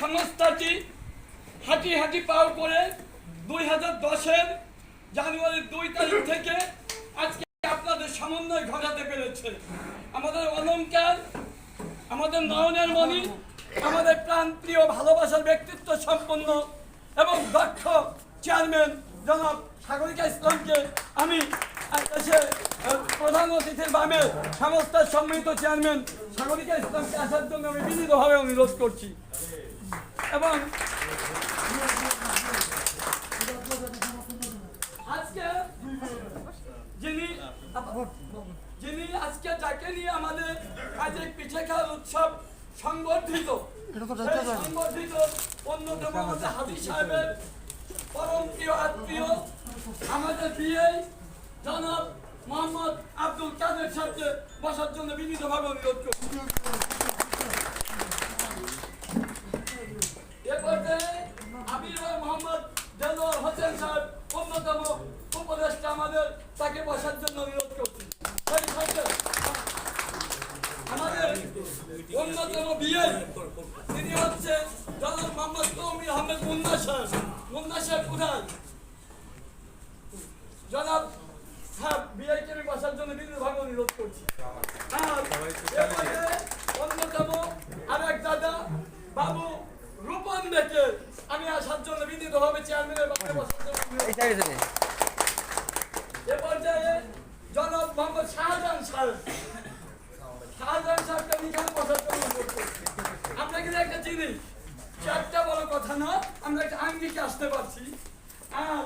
সংস্থাটি হাঁটি হাঁটি পাও করে 2010-এর জানুয়ারির 2 তারিখ থেকে আজকে আপনাদের সমন্বয় ঘটাতে পেরেছে। আমাদের অলংকার, আমাদের নয়নের মণি, আমাদের প্রাণপ্রিয় ভালোবাসার ব্যক্তিত্ব সম্পন্ন এবং দক্ষ চেয়ারম্যান জনাব সাগরিকা ইসলামকে আমি দেশের প্রধান অতিথির বামে সংস্থার সম্মিলিত চেয়ারম্যান সাগরিকা ইসলামকে আসার জন্য আমি বিনীতভাবে অনুরোধ করছি। এবং আজকে যিনি আজকে যাকে নিয়ে আমাদের কাজের পিঠে খাওয়ার উৎসব সংগঠিত অন্যতম আমাদের হাবিব সাহেবের পরম প্রিয় আত্মীয় আমাদের বিয়ে জনাব মোহাম্মদ আব্দুল কাদের সাহেবকে বসার জন্য বিনীতভাবে অনুরোধ করছি। এ পর্যায়ে আমির মোহাম্মদ দেলোয়ার হোসেন সাহেব অন্যতম উপদেষ্টা আমাদের তাকে বসার জন্য অনুরোধ করছি। আমাদের অন্যতম বিয়ে তিনি হচ্ছে জনাব মোহাম্মদ তৌমির আহমেদ মুন্না সাহেব কোথায়? জনাব সাহেব বিয়েকে আমি বসার জন্য বিনীতভাবে অনুরোধ করছি। অন্যতম আরেক দাদা বাবু রূপন দেখে আমি আসার জন্য বিনীতভাবে চেয়ারম্যানের পক্ষে বসার জন্য এ পর্যায়ে জনাব মোহাম্মদ শাহজাহান সাহেবকে আমি এখানে বসার জন্য অনুরোধ করছি। আমরা কিন্তু একটা জিনিস, চারটা বড় কথা না, আমরা একটা আঙ্গিকে আসতে পারছি। আর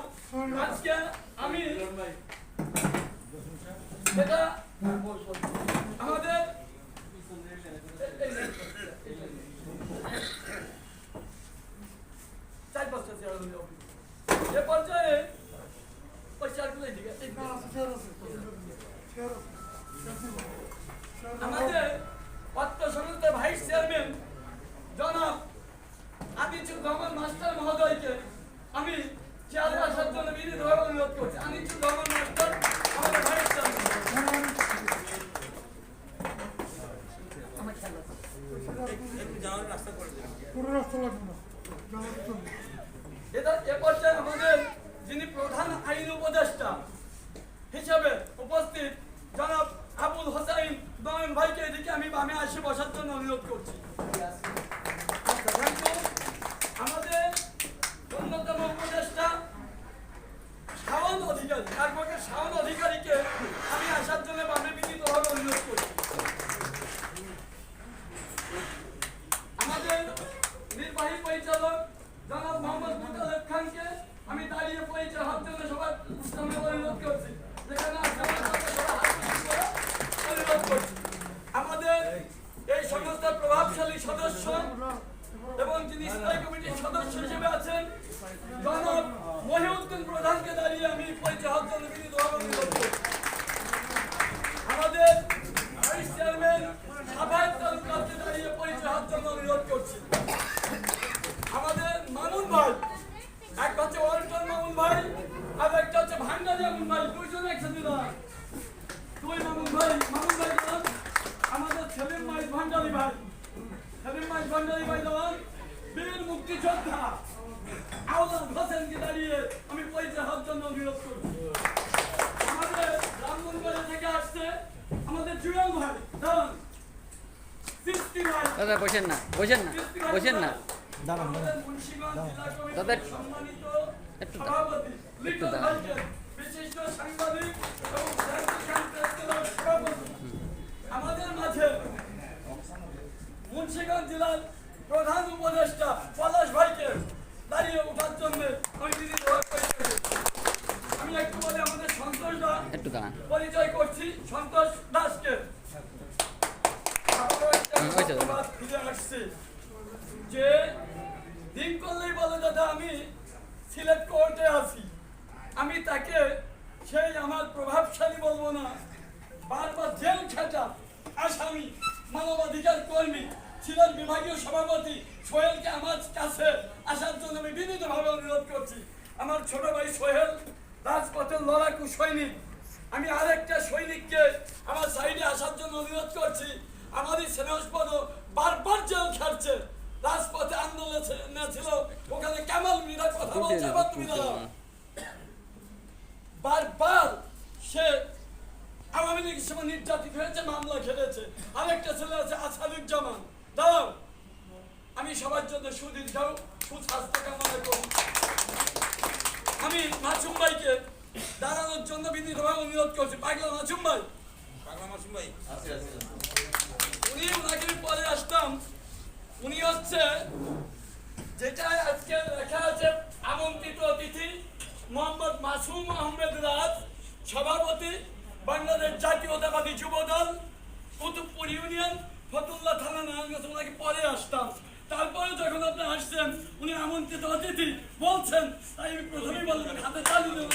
আজকে আমি এটা আমাদের এ পর্যায়ে আমাদের অর্থ সংস্থার ভাইস চেয়ারম্যান জনাব আনিসুর রহমান মাস্টার মহোদয়কে আমি চেয়ারে আসার জন্য বিনীতভাবে অনুরোধ করছি। আনিসুর রহমান মাস্টার আমাদের ভাইস চেয়ারম্যান। এ পর্যায়ে আমাদের যিনি প্রধান আইন উপদেষ্টা হিসেবে উপস্থিত জনাব আবুল হোসাইন নয়ন ভাইকে এদিকে আমি বামে আসে বসার জন্য অনুরোধ করছি। আমাদের অন্যতম উপদেষ্টা শাওন অধিকারীকে আমি আসার জন্য বামে বিনীতভাবে অনুরোধ করছি। আমাদের নির্বাহী পরিচালক জনাব মোহাম্মদ মুতালেব খানকে আমি দাঁড়িয়ে পরিচয় হওয়ার জন্য সবার সামনে অনুরোধ করছি। আমাদের এই সংস্থার প্রভাবশালী সদস্য এবং যিনি স্থায়ী কমিটির সদস্য হিসেবে আছেন জনাব মহিউদ্দিন প্রধানকে দাঁড়িয়ে আমি পরিচয় হওয়ার জন্য বিনীতভাবে অনুরোধ করছি। আমাদের ভাইস চেয়ারম্যান সাভার তালুকদারকে দাঁড়িয়ে পরিচয় হওয়ার জন্য অনুরোধ করছি। আমাদের মামুন ভাই, এক হচ্ছে ওয়াল্টন মামুন ভাই আর একটা হচ্ছে ভান্ডারি মামুন ভাই, দুইজন একসাথে না, দুই মামুন ভাই দেওয়ান আমাদের সেলিম মাইজ ভান্ডারি ভাই দেওয়ান বীর মুক্তিযোদ্ধা আওলাদ হোসেনকে দাঁড়িয়ে আমি পরিচয় হওয়ার জন্য অনুরোধ করছি। আমাদের রামগঞ্জ থেকে আসছে আমাদের জুয়েল ভাই দেওয়ান, সৃষ্টি ভাই বসেন না আমাদের মুন্সিগঞ্জ জেলা কমিটির সম্মানিত সভাপতি লিটন ভাইকে, বিশিষ্ট সাংবাদিক এবং আমাদের মাঝে মুন্সিগঞ্জ জেলার প্রধান উপদেষ্টা পলাশ ভাইকে দাঁড়িয়ে ওঠার জন্য আমি একটু বলে আমাদের সন্তোষ দাস পরিচয় করছি। সন্তোষ দাসকে ফিরে আসছি যে দিন করলেই বলে দাদা আমি সিলেট কোর্টে আছি, আমি তাকে সেই আমার প্রভাবশালী বলবো না, বারবার জেল খাটা আসামি মানবাধিকার কর্মী ছিলেন বিভাগীয় সভাপতি সোহেলকে আমার কাছে আসার জন্য আমি বিনীতভাবে অনুরোধ করছি। আমার ছোট ভাই সোহেল রাজপথের লড়াকু সৈনিক, আমি আরেকটা সৈনিককে আমার সাইডে আসার জন্য অনুরোধ করছি। আমারই সেনাস্পদ বারবার জেল খাটছে, রাজপথে আন্দোলন ছিল, ওখানে কামাল মীরা কথা বলছে, আবার তুমি দাঁড়াও। বারবার সে আওয়ামী লীগের সময় নির্যাতিত হয়েছে, মামলা খেলেছে। আরেকটা ছেলে আছে আসাদুজ্জামান, দাঁড়াও। আমি সবার জন্য সুদীর্ঘ সুস্বাস্থ্য কামনা করি। আমি মাসুম ভাইকে দাঁড়ানোর জন্য বিনীতভাবে অনুরোধ করছি। পাগলা মাসুম ভাই, উনি ওনাকে পরে আসতাম। উনি হচ্ছে যেটা আজকে লেখা আছে আমন্ত্রিত অতিথি মোহাম্মদ মাসুম আহমেদ রাজ, সভাপতি বাংলাদেশ জাতীয়তাবাদী যুব দল, কুতুবপুর ইউনিয়ন, ফতুল্লা থানা, নারায়ণগঞ্জ। ওনাকে পরে আসতাম। তারপরে যখন আপনি আসছেন, উনি আমন্ত্রিত অতিথি বলছেন, তাই আমি প্রথমেই বললাম হাতে তালি দেব।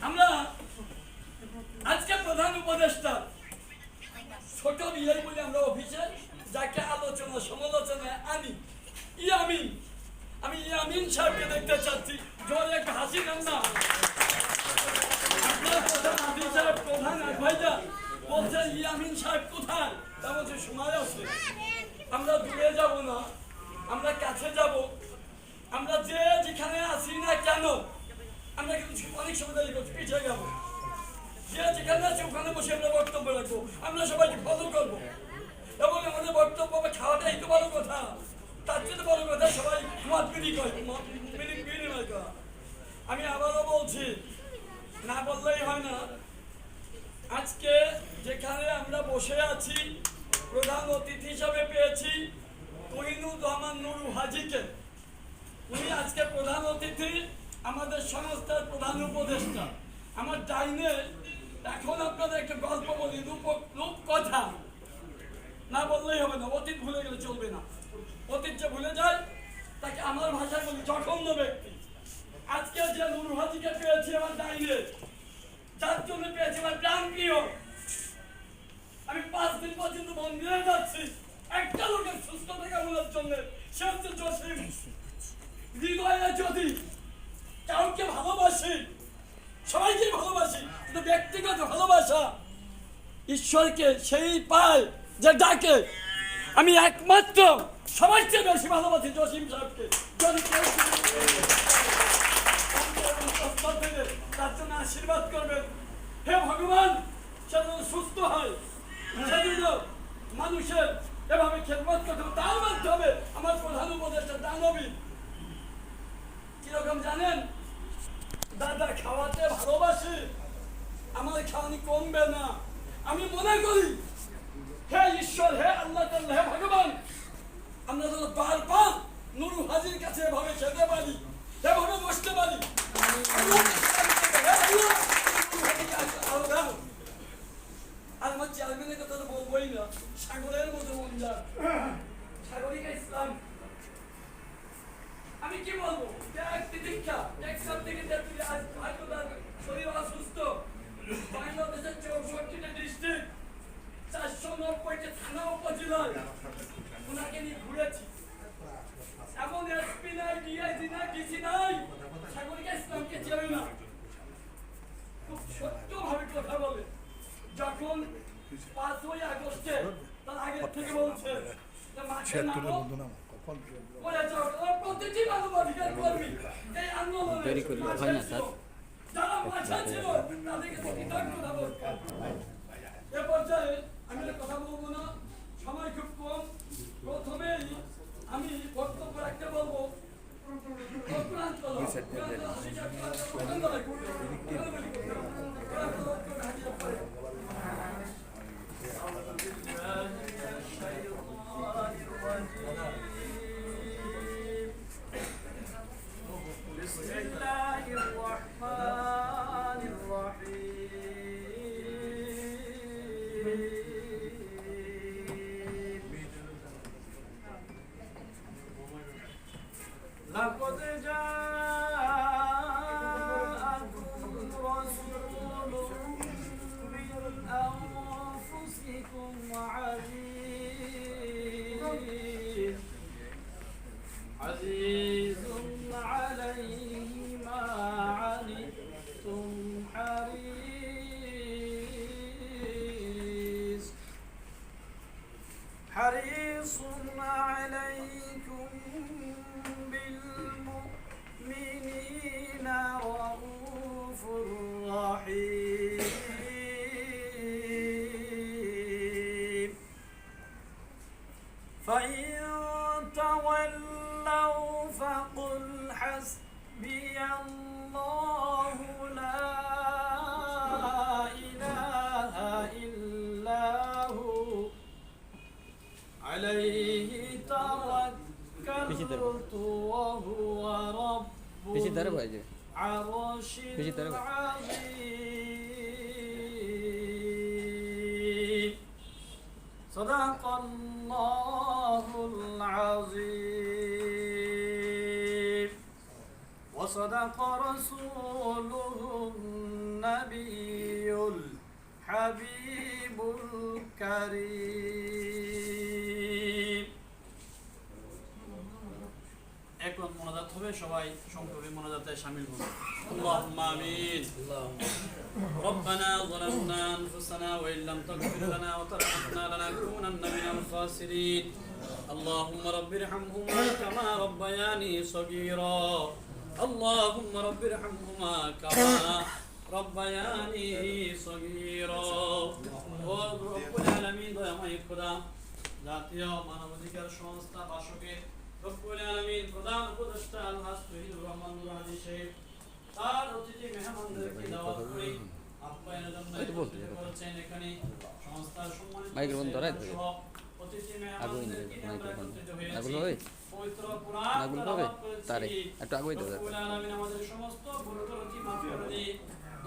আমরা আজকে প্রধান উপদেষ্টা ছোট বিয়ে বলে আমরা অফিসে যাকে আলোচনা সমালোচনায় আনি, ইয়ামিন, আমি ইয়ামিন সাহেবকে দেখতে চাচ্ছি। জোরে একটা হাসি দেন না। আপনার প্রধান আদিল সাহেব, প্রধান অ্যাডভাইজার বলছেন ইয়ামিন সাহেব কোথায়? তা বলছে সময় আছে, আমরা দূরে যাব না, আমরা কাছে যাব। আমরা যে যেখানে আছি না কেন, আমরা কিন্তু অনেক সময় দাঁড়িয়ে করছি, পিছিয়ে যাবো। যে যেখানে আছে ওখানে বসে আমরা বক্তব্য রাখবো, আমরা সবাইকে ফলো করবো এবং আমাদের বক্তব্য খাওয়াটাই তো বড় কথা। তার চেয়ে বড় কথা সবাই মত বিনিময় করা। আমি আবারও বলছি, না বললেই হয় না। আজকে যেখানে আমরা বসে আছি, প্রধান অতিথি হিসাবে পেয়েছি তুহিনুর রহমান নুরু হাজিকে। উনি আজকে প্রধান অতিথি, আমাদের সংস্থার প্রধান উপদেষ্টা। আমার ডাইনে এখন আপনাদের একটা গল্প বলি, রূপকথা। না বললেই হবে না, অতীত ভুলে গেলে চলবে না। অতীত যে ভুলে যায় তাকে আমার ভাষায় বলি জঘন্য ব্যক্তি। আজকে যে নুরু হাজিকে পেয়েছি আমার ডাইনে, যার জন্য পেয়েছি আমার প্রাণ প্রিয়, আমি 5 দিন পর্যন্ত মন্দিরে যাচ্ছি একটা লোকের সুস্থ থাকা বলার জন্য, সে হচ্ছে জসিম। হৃদয়ে যদি কাউকে ভালোবাসি, সবাইকে ভালোবাসি, কিন্তু ব্যক্তিগত ভালোবাসা ঈশ্বরকে সেই পায় যে ডাকে। আমি একমাত্র সবার চেয়ে বেশি ভালোবাসি জসিম সাহেবকে। যদি কেউ তার জন্য আশীর্বাদ করবেন, হে ভগবান সে যেন সুস্থ হয়, সেজন্য মানুষের এভাবে খেদমত করতে। তার মাধ্যমে আমার প্রধান উপদেষ্টা দানবী কিরকম জানেন? দাদা খাওয়াতে ভালোবাসি, আমার খাওয়ানি কমবে না। আমি মনে করি হে ঈশ্বর, হে আল্লাহ, হে ভগবান, আমরা যেন বারবার নুরু হাজির কাছে এভাবে খেতে পারি, এভাবে বসতে পারি। আর আমার চেয়ারম্যানের কথা তো বলবোই না, সাগরের মতো মন যান, সাগরিকা ইসলাম। আমি কি বলবো, দীক্ষা থেকে শরীর অসুস্থ, বাংলাদেশের 64টা ডিস্ট্রিক্ট, 490টা থানা উপজেলায় ওনাকে নিয়ে ঘুরেছি। এমন এসপি নাই, ডিআইজি নাই, ডিসি নাই, সাগরিকা ইসলামকে চেনে না। খুব সত্যভাবে কথা বলে। যখন 5ই আগস্টে তার আগের থেকে বলছে মাঠে নামো, প্রতিটি মানবাধিকার কর্মী এই আন্দোলনে যারা মাঠে ছিল তাদেরকে কৃতজ্ঞতা বলতে। এ পর্যায়ে আমি কথা বলবো না, সময় খুব কম। প্রথমেই আমি বক্তব্য রাখতে বলবো لقد جاءكم رسول من أنفسكم عزيز عليه ما عليكم بالمؤمنين رؤوف رحيم فإن تولوا فقل حسبي الله لا إله إلا هو عليه توكلت وهو رب العرش العظيم صدق الله العظيم وصدق رسوله النبي الحبيب الكريم এখন মোনাজাত হবে সবাই সংক্ষেপে মোনাজাতে শামিল হন আল্লাহুম্মা আমিন ربنا ظلمنا أنفسنا وإن لم تغفر لنا وترحمنا لنكونن من الخاسرين اللهم رب ارحمهما كما ربياني صغيرا اللهم رب ارحمهما كما ربياني صغيرا ورب العالمين দয়াময় খোদা জাতীয় মানবাধিকার সংস্থা বাসকের রব্বুল আলামিন প্রধান উপদেষ্টা আলহাজ তৌহিদুর রহমান নুর হাজি সাহেব তার অতিথি মেহমানদেরকে দাওয়াত করে আপ্যায়নের জন্য করেছেন এখানে সংস্থার সম্মানিত মাইক্রোফোন ধরে অতিথি মেহমানদেরকে আমরা একত্রিত হয়েছি পবিত্র কোরআন নাগুল হবে তারে একটু আগে হইতে রব্বুল আলামিন আমাদের সমস্ত ভুল ত্রুটি মাফ করে দিন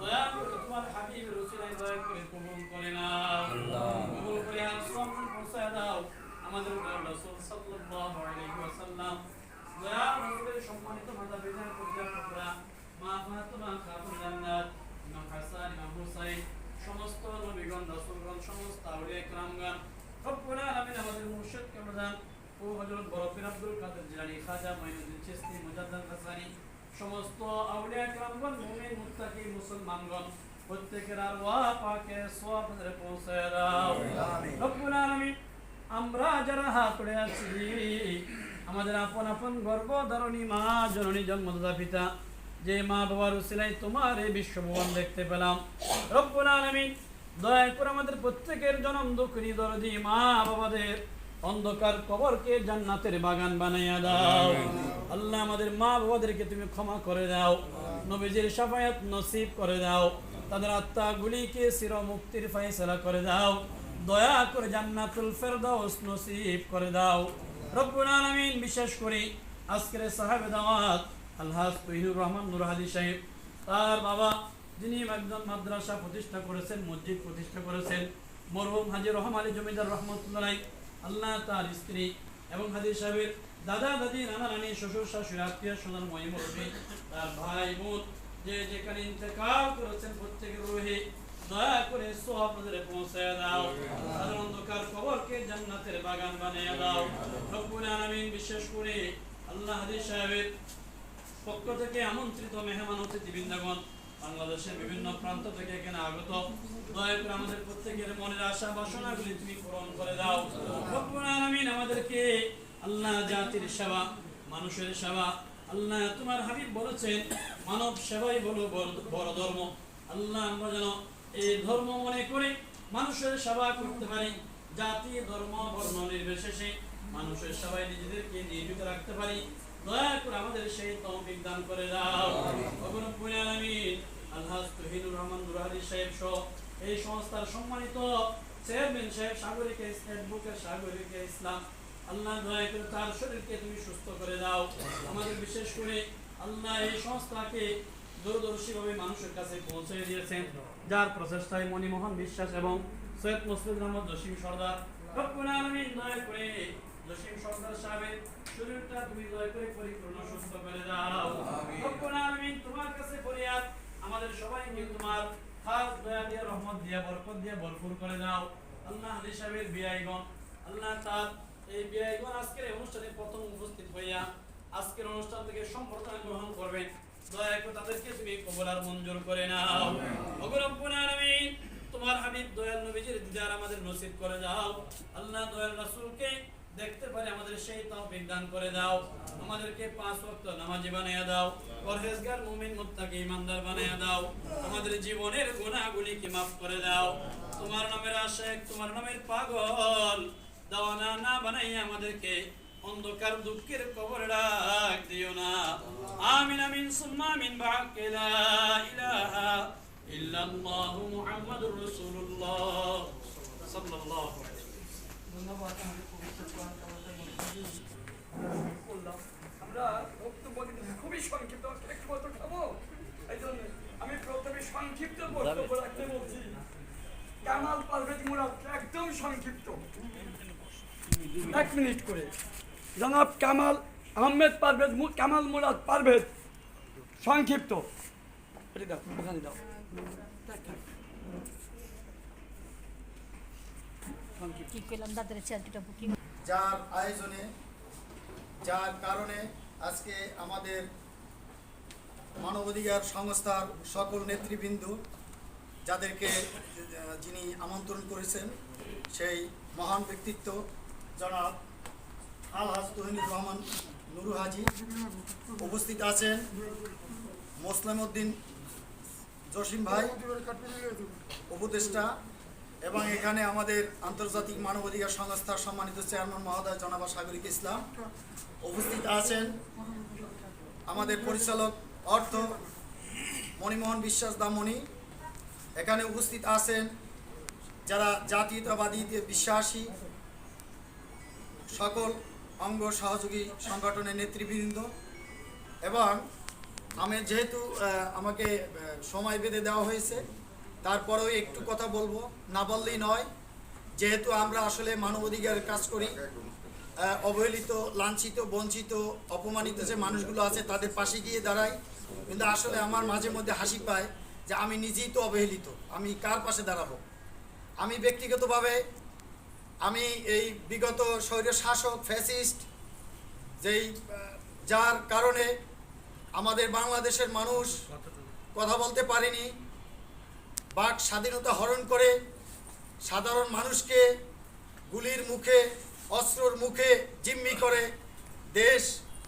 দয়া করে তোমার হাবিবের উসিলায় দয়া করে কবুল করে নাও কবুল করে আসমান পৌঁছায় দাও আমাদের রাসূল সাল্লাল্লাহু আলাইহি ওয়াসাল্লাম দয়া রাসূলের সম্মানিত মাতা-পিতার পূজা মা ফাতেমা খাতুন জান্নাত ইমাম হাসান ইমাম হুসাইন সমস্ত নবীগণ রাসূলগণ সমস্ত আউলিয়া کرامগণ রব্বুল আলামিন আমাদের মুর্শিদ কেমন ও হযরত বরফির আব্দুল কাদের জিলানী খাজা মাইনুদ্দিন চিশতি মুজাদ্দাদ হাসানী সমস্ত আউলিয়া کرامগণ মুমিন মুত্তাকি মুসলমানগণ প্রত্যেকের আরওয়াহ পাকে সওয়াবে পৌঁছায় দাও আমিন রব্বুল আলামিন আমরা যারা হাত তুলে আছি আমাদের আপন আপন গর্ভধারণী মা জননী জন্মদাতা পিতা যে মা বাবার উসিলায় তোমার এই বিশ্বভুবন দেখতে পেলাম রব্বুল আলামিন দয়া করে আমাদের প্রত্যেকের জনম দুঃখী দরদি মা বাবাদের অন্ধকার কবরকে জান্নাতের বাগান বানাইয়া দাও আল্লাহ আমাদের মা বাবাদেরকে তুমি ক্ষমা করে দাও নবীজির শাফায়াত নসিব করে দাও তাদের আত্মাগুলিকে চির মুক্তির ফয়সালা করে দাও দয়া করে জান্নাতুল ফেরদাউস নসিব করে দাও রব্বুল আলামিন বিশেষ করে আজকের সাহাবে দাওয়াত আলহাজ তৌহিদুর রহমান নুর হাজি সাহেব তার বাবা যিনি একজন মাদ্রাসা প্রতিষ্ঠা করেছেন মসজিদ প্রতিষ্ঠা করেছেন মরহুম হাজী রহম আলী জমিদার রহমতুল্লাহ আল্লাহ তার স্ত্রী এবং হাজী সাহেবের দাদা দাদি নানা নানি শ্বশুর শাশুড়ি আত্মীয় স্বজন মহিমরবি তার ভাই বোন যে যেখানে ইন্তেকাল করেছেন প্রত্যেকের রুহে দয়া করে সওয়াব নজরে পৌঁছায় দাও তাদের অন্ধকার কবরকে জান্নাতের বাগান বানিয়ে দাও রব্বুল আলামিন বিশেষ করে আল্লাহ হাজী সাহেবের পক্ষ থেকে আমন্ত্রিত মেহমান অতিথিবৃন্দগণ বাংলাদেশের বিভিন্ন প্রান্ত থেকে এখানে আগত দয়া করে আমাদের প্রত্যেকের মনের আশা বাসনাগুলি তুমি পূরণ করে দাও রব্বুল আলামিন আমাদেরকে আল্লাহ জাতির সেবা মানুষের সেবা আল্লাহ তোমার হাবিব বলেছেন মানব সেবাই হলো বড় ধর্ম আল্লাহ আমরা যেন এই ধর্ম মনে করে মানুষের সেবা করতে পারি জাতি ধর্ম বর্ণ নির্বিশেষে মানুষের সেবায় নিজেদেরকে নিয়োজিত রাখতে পারি দয়া করে আমাদের সেই তৌফিক দান করে দাও রব্বুল আলামিন আলহাজ তৌহিদুর রহমান নুর হাজি সাহেব সহ এই সংস্থার সম্মানিত চেয়ারম্যান সাহেব সাগরিকা অ্যাডভোকেট সাগরিকা ইসলাম আল্লাহ দয়া করে তার শরীরকে তুমি সুস্থ করে দাও আমাদের বিশেষ করে আল্লাহ এই সংস্থাকে দূরদর্শীভাবে মানুষের কাছে পৌঁছে দিয়েছেন যার প্রচেষ্টায় মণিমোহন বিশ্বাস এবং সৈয়দ মুসলিম আহমদ জসিম সর্দার রব্বুল আলামিন দয়া করে জসিম সর্দার সাহেবের শরীরটা তুমি দয়া করে পরিপূর্ণ সুস্থ করে দাও রব্বুল আলামিন তোমার কাছে ফরিয়াদ আমাদের সবাইকে তোমার খাস দয়া দিয়ে রহমত দিয়ে বরকত দিয়ে ভরপুর করে দাও আল্লাহ হাজী সাহেবের বিয়াইগণ আল্লাহ তার এই বিয়াইগণ আজকের এই অনুষ্ঠানে প্রথম উপস্থিত হইয়া আজকের অনুষ্ঠান থেকে সম্বর্ধনা গ্রহণ করবেন দয়া করে তাদেরকে তুমি কবুল আর মঞ্জুর করে নাও ওগো রব্বুল আলামিন তোমার হাবিব দয়াল নবীজির দিদার আমাদের নসিব করে দাও আল্লাহ দয়াল রাসূলকে দেখতে পারি আমাদের সেই তৌফিক দান করে দাও। আমাদেরকে 5 ওয়াক্ত নামাজি বানায়া দাও, পরহেজগার মুমিন মুত্তাকি ইমানদার বানায়া দাও। আমাদের জীবনের গুনাহগুলিকে maaf করে দাও। তোমার নামের আশিক, তোমার নামের পাগল দাওয়ানা না বানাইয়া আমাদেরকে অন্ধকার দুঃখের কবরে রাখ দিও না। আমিন আমিন সুম্মা আমিন বাকে লা ইলাহা ইল্লাল্লাহু মুহাম্মাদুর রাসূলুল্লাহ সাল্লাল্লাহু আলাইহি ধন্যবাদ। আমাদের পবিত্র কোরআন তেলাওয়াতের মধ্যে করলাম। আমরা বক্তব্য কিন্তু খুবই সংক্ষিপ্ত, একটু মতো খাবো, এই জন্য আমি প্রথমে সংক্ষিপ্ত বক্তব্য রাখতে বলছি। কামাল পারভেজ মুরাদ একদম সংক্ষিপ্ত, 1 মিনিট করে। জনাব কামাল আহমেদ পারভেজ, কামাল মুরাদ পারভেজ, সংক্ষিপ্ত। এটা দাও, ওখানে দাও। কি পেলাম দাদার চেয়ারটা বুকিং যার আয়োজনে, যার কারণে আজকে আমাদের মানবাধিকার সংস্থার সকল নেতৃবৃন্দ যাদেরকে যিনি আমন্ত্রণ করেছেন, সেই মহান ব্যক্তিত্ব জনাব আলহাজ তহিনুর রহমান নুরু হাজি উপস্থিত আছেন, মোসলেম উদ্দিন জসিম ভাই উপদেষ্টা, এবং এখানে আমাদের আন্তর্জাতিক মানবাধিকার সংস্থার সম্মানিত চেয়ারম্যান মহোদয় জনাব সাগরিক ইসলাম উপস্থিত আছেন, আমাদের পরিচালক অর্থ মণিমোহন বিশ্বাস দামনি এখানে উপস্থিত আছেন, যারা জাতীয়তাবাদীতে বিশ্বাসী সকল অঙ্গ সহযোগী সংগঠনের নেতৃবৃন্দ, এবং আমি যেহেতু আমাকে সময় বেঁধে দেওয়া হয়েছে, তারপরেও একটু কথা বলবো, না বললেই নয়। যেহেতু আমরা আসলে মানবাধিকারের কাজ করি, অবহেলিত, লাঞ্ছিত, বঞ্চিত, অপমানিত যে মানুষগুলো আছে তাদের পাশে গিয়ে দাঁড়াই, কিন্তু আসলে আমার মাঝে মধ্যে হাসি পায় যে আমি নিজেই তো অবহেলিত, আমি কার পাশে দাঁড়াবো। আমি ব্যক্তিগতভাবে আমি এই বিগত স্বৈর শাসক ফ্যাসিস্ট যার কারণে আমাদের বাংলাদেশের মানুষ কথা বলতে পারেনি, বাক স্বাধীনতা হরণ করে সাধারণ মানুষকে গুলির মুখে, অস্ত্রর মুখে জিম্মি করে দেশ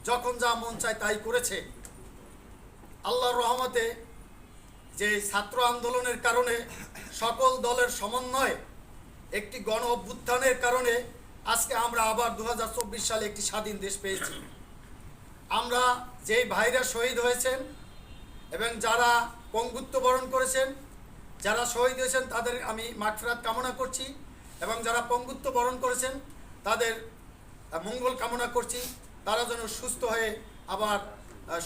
যখন যা মন চায় তাই করেছে। আল্লাহর রহমতে যে ছাত্র আন্দোলনের কারণে সকল দলের সমন্বয়ে একটি গণ অভ্যুত্থানের কারণে আজকে আমরা আবার 2024 সালে একটি স্বাধীন দেশ পেয়েছি। আমরা যেই ভাইরা শহীদ হয়েছেন এবং যারা পঙ্গুত্ব বরণ করেছেন, যারা শহীদ হয়েছেন তাদের আমি মাগফিরাত কামনা করছি, এবং যারা পঙ্গুত্ব বরণ করেছেন তাদের মঙ্গল কামনা করছি, তারা যেন সুস্থ হয়ে আবার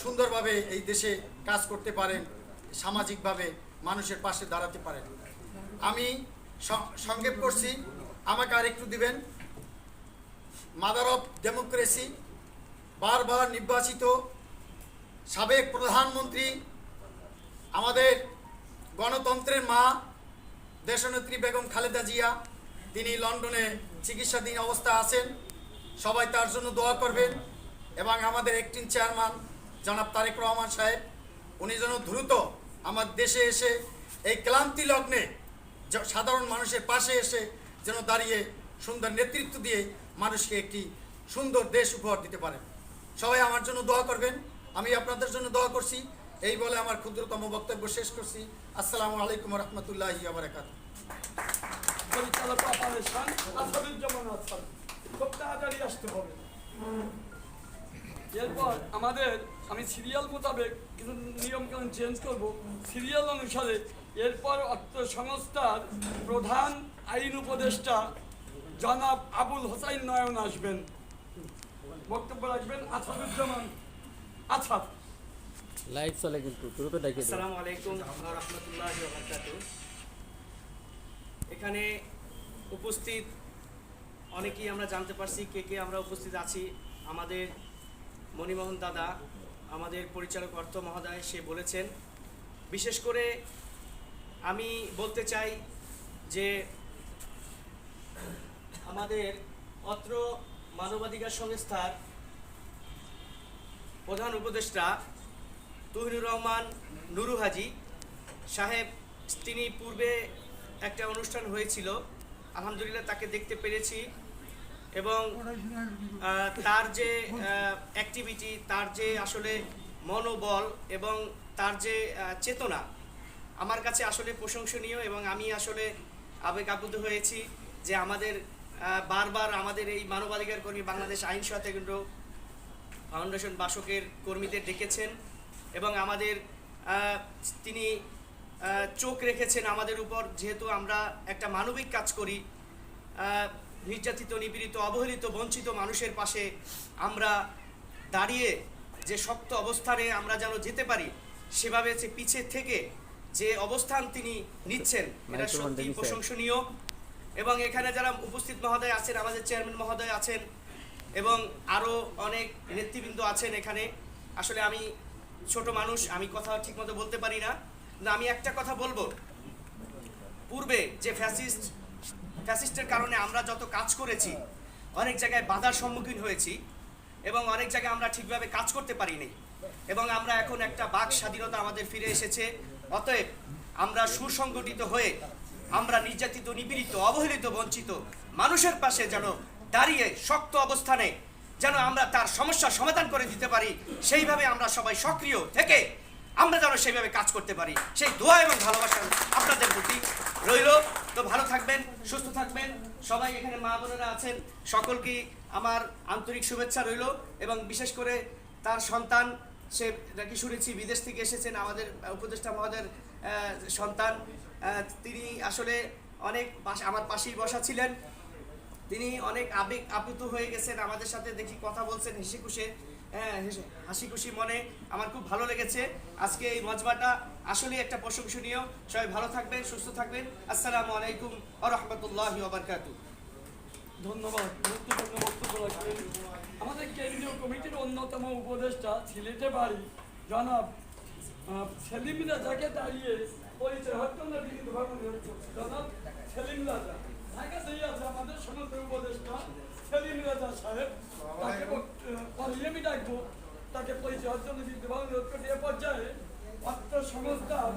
সুন্দরভাবে এই দেশে কাজ করতে পারেন, সামাজিকভাবে মানুষের পাশে দাঁড়াতে পারেন। আমি সংক্ষেপ করছি, আমাকে আর একটু দিবেন। মাদার অফ ডেমোক্রেসি, বারবার নির্বাচিত সাবেক প্রধানমন্ত্রী, আমাদের গণতন্ত্রের মা দেশনেত্রী বেগম খালেদা জিয়া, তিনি লন্ডনে চিকিৎসাধীন অবস্থায় আছেন, সবাই তার জন্য দোয়া করবেন। এবং আমাদের অ্যাক্টিং চেয়ারম্যান জনাব তারেক রহমান সাহেব, উনি যেন দ্রুত আমার দেশে এসে এই ক্লান্তি লগ্নে সাধারণ মানুষের পাশে এসে যেন দাঁড়িয়ে সুন্দর নেতৃত্ব দিয়ে মানুষকে একটি সুন্দর দেশ উপহার দিতে পারেন। সবাই আমার জন্য দোয়া করবেন, আমি আপনাদের জন্য দোয়া করছি। এই বলে আমার ক্ষুদ্রতম বক্তব্য শেষ করছি। আসসালামু আলাইকুম রহমতুল্লাহি ওয়া বারাকাতুহু। পরিচালক অপারেশন আসাদুজ্জামান আসাদ, খুব তাড়াতাড়ি আসতে হবে। এরপর আমাদের, আমি সিরিয়াল মোতাবেক কিছু নিয়মকানুন চেঞ্জ করব, সিরিয়াল অনুসারে। এরপর অর্থ সংস্থার প্রধান আইন উপদেষ্টা জনাব আবুল হোসাইন নয়ন আসবেন, বক্তব্য রাখবেন আসাদুজ্জামান আসাদ। লাইভ চলে কিন্তু দ্রুত ডাকিয়ে দেবেন। আসসালামু আলাইকুম ওয়া রাহমাতুল্লাহি ওয়া বারাকাতুহু। এখানে উপস্থিত অনেকেই আমরা জানতে পারছি কে কে আমরা উপস্থিত আছি। আমাদের মণিমোহন দাদা, আমাদের পরিচালক অর্থ মহোদয়, সে বলেছেন। বিশেষ করে আমি বলতে চাই যে আমাদের অত্র মানবাধিকার সংস্থার প্রধান উপদেষ্টা তহিনুর রহমান নুরু হাজি সাহেব, তিনি পূর্বে একটা অনুষ্ঠান হয়েছিল, আলহামদুলিল্লাহ তাকে দেখতে পেরেছি, এবং তার যে অ্যাক্টিভিটি, তার যে আসলে মনোবল এবং তার যে চেতনা আমার কাছে আসলে প্রশংসনীয়। এবং আমি আসলে আবেগ আপ্লুত হয়েছি যে আমাদের বারবার আমাদের এই মানবাধিকার কর্মী বাংলাদেশ আইন সহায়তা কেন্দ্র ফাউন্ডেশন বাসকের কর্মীদের ডেকেছেন এবং আমাদের তিনি চোখ রেখেছেন আমাদের উপর, যেহেতু আমরা একটা মানবিক কাজ করি। নির্যাতিত, নিপীড়িত, অবহেলিত, বঞ্চিত মানুষের পাশে আমরা দাঁড়িয়ে যে শক্ত অবস্থানে আমরা যেন যেতে পারি, সেভাবে যে পিছে থেকে যে অবস্থান তিনি নিচ্ছেন, এটা সত্যি প্রশংসনীয়। এবং এখানে যারা উপস্থিত মহোদয় আছেন, আমাদের চেয়ারম্যান মহোদয় আছেন এবং আরও অনেক নেতৃবৃন্দ আছেন এখানে। আসলে আমি ছোট মানুষ, আমি কথা ঠিকমতো বলতে পারি না, কিন্তু আমি একটা কথা বলবো, পূর্বে যে ফ্যাসিস্টের কারণে আমরা যত কাজ করেছি, অনেক জায়গায় বাধার সম্মুখীন হয়েছি এবং অনেক জায়গায় আমরা ঠিকভাবে কাজ করতে পারিনি এবং আমরা এখন একটা বাক স্বাধীনতা আমাদের ফিরে এসেছে। অতএব আমরা সুসংগঠিত হয়ে আমরা নির্যাতিত, নিপীড়িত, অবহেলিত, বঞ্চিত মানুষের পাশে যেন দাঁড়িয়ে শক্ত অবস্থানে যেন আমরা তার সমস্যার সমাধান করে দিতে পারি, সেইভাবে আমরা সবাই সক্রিয় থেকে আমরা যেন সেইভাবে কাজ করতে পারি, সেই দোয়া এবং ভালোবাসা আপনাদের প্রতি রইল। তো ভালো থাকবেন, সুস্থ থাকবেন সবাই। এখানে মা বোনেরা আছেন, সকলকে আমার আন্তরিক শুভেচ্ছা রইল। এবং বিশেষ করে তার সন্তান, সে নাকি শুনেছি বিদেশ থেকে এসেছেন, আমাদের উপদেষ্টা মহোদয়ের সন্তান, তিনি আসলে অনেক আমার পাশেই বসা ছিলেন। তিনি অনেক আবেগ আপ্লুত হয়ে গেছেন, আমাদের সাথে দেখি কথা বলছেন হাসি খুশি মনে। আমার খুব ভালো লেগেছে আজকে এই মজমাটা, আসলেই একটা প্রশংসনীয়। সবাই ভালো থাকবেন, সুস্থ থাকবেন। আসসালামু আলাইকুম ওয়া রাহমাতুল্লাহি ওয়া বারাকাতুহু। ধন্যবাদ। গুরুত্বপূর্ণ বক্তব্য রাখলেন আমাদের কেন্দ্রীয় কমিটির অন্যতম উপদেষ্টা, সিলেটে বাড়ি, জনাব সেলিম রাজাকে দাঁড়িয়ে পরিচয় হত্যা বিনীতভাবে জনাব সেলিম রাজা ঢাকা থেকে আছে আমাদের সমস্ত উপদেষ্টা সেলিম রাজা সাহেব, তাকে আমি ডাকবো, তাকে পরিচয় হত্যা বিনীতভাবে অনুরোধ করতে এ পর্যায়ে অর্থ সংস্থার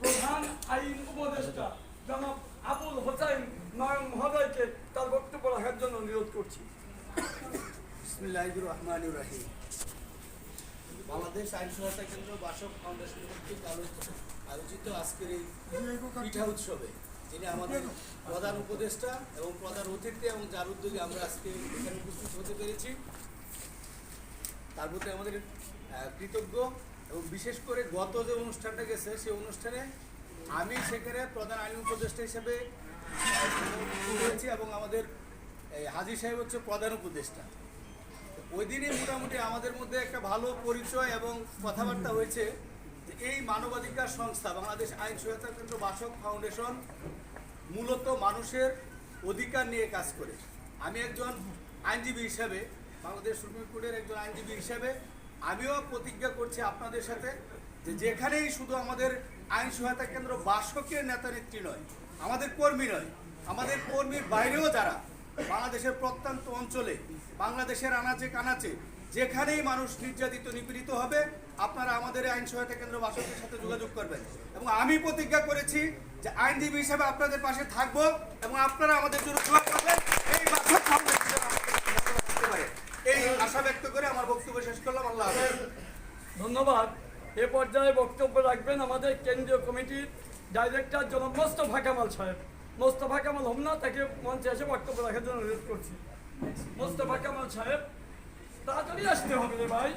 প্রধান আইন উপদেষ্টা জনাব আবুল হোসেন নয়ন মহোদয়কে তার বক্তব্য রাখার জন্য অনুরোধ করছি। বিসমিল্লাহির রহমানির রহিম। বাংলাদেশ আইন সহায়তা কেন্দ্র বাসক ফাউন্ডেশন কর্তৃক আয়োজিত আজকের এই পিঠা উৎসবে যিনি আমাদের প্রধান উপদেষ্টা এবং প্রধান অতিথি এবং যার উদ্যোগে আমরা আজকে এখানে উপস্থিত হতে পেরেছি, তার প্রতি আমাদের কৃতজ্ঞ। এবং বিশেষ করে গত যে অনুষ্ঠানটা গেছে, সেই অনুষ্ঠানে আমি সেখানে প্রধান আইন উপদেষ্টা হিসেবে হয়েছি এবং আমাদের হাজী সাহেব হচ্ছে প্রধান উপদেষ্টা। ওই দিনই মোটামুটি আমাদের মধ্যে একটা ভালো পরিচয় এবং কথাবার্তা হয়েছে যে এই মানবাধিকার সংস্থা বাংলাদেশ আইন সহায়তা কেন্দ্র বাসক ফাউন্ডেশন মূলত মানুষের অধিকার নিয়ে কাজ করে। আমি একজন আইনজীবী হিসাবে, বাংলাদেশ সুপ্রিম কোর্টের একজন আইনজীবী হিসাবে আমিও প্রতিজ্ঞা করছি আপনাদের সাথে যে যেখানেই শুধু আমাদের আইন সহায়তা কেন্দ্র বাসকের নেতা নেত্রী নয়, আমাদের কর্মী নয়, আমাদের কর্মীর বাইরেও যারা বাংলাদেশের প্রত্যন্ত অঞ্চলে, বাংলাদেশের আনাচে কানাচে যেখানেই মানুষ নির্যাতিত, নিপীড়িত হবে, আপনারা আমাদের আইন সহায়তা কেন্দ্র বাসকের সাথে যোগাযোগ করবেন। এবং আমি প্রতিজ্ঞা করেছি যে আইনজীবী হিসেবে আপনাদের পাশে থাকবো এবং আপনারা আমাদের জন্য দোয়া করবেন, এই বাসক ফাউন্ডেশন করতে পারে, এই আশা ব্যক্ত করে আমার বক্তব্য শেষ করলাম। আল্লাহ হাফেজ। ধন্যবাদ। এ পর্যায়ে বক্তব্য রাখবেন আমাদের কেন্দ্রীয় কমিটির ডাইরেক্টর জনাব মোস্তফা কামাল সাহেব। মোস্তফা কামাল হোমনা, তাকে মঞ্চে এসে বক্তব্য রাখার জন্য অনুরোধ করছি। মোস্তফা কামাল সাহেব, তাড়াতাড়ি আসতে হবে রে ভাই।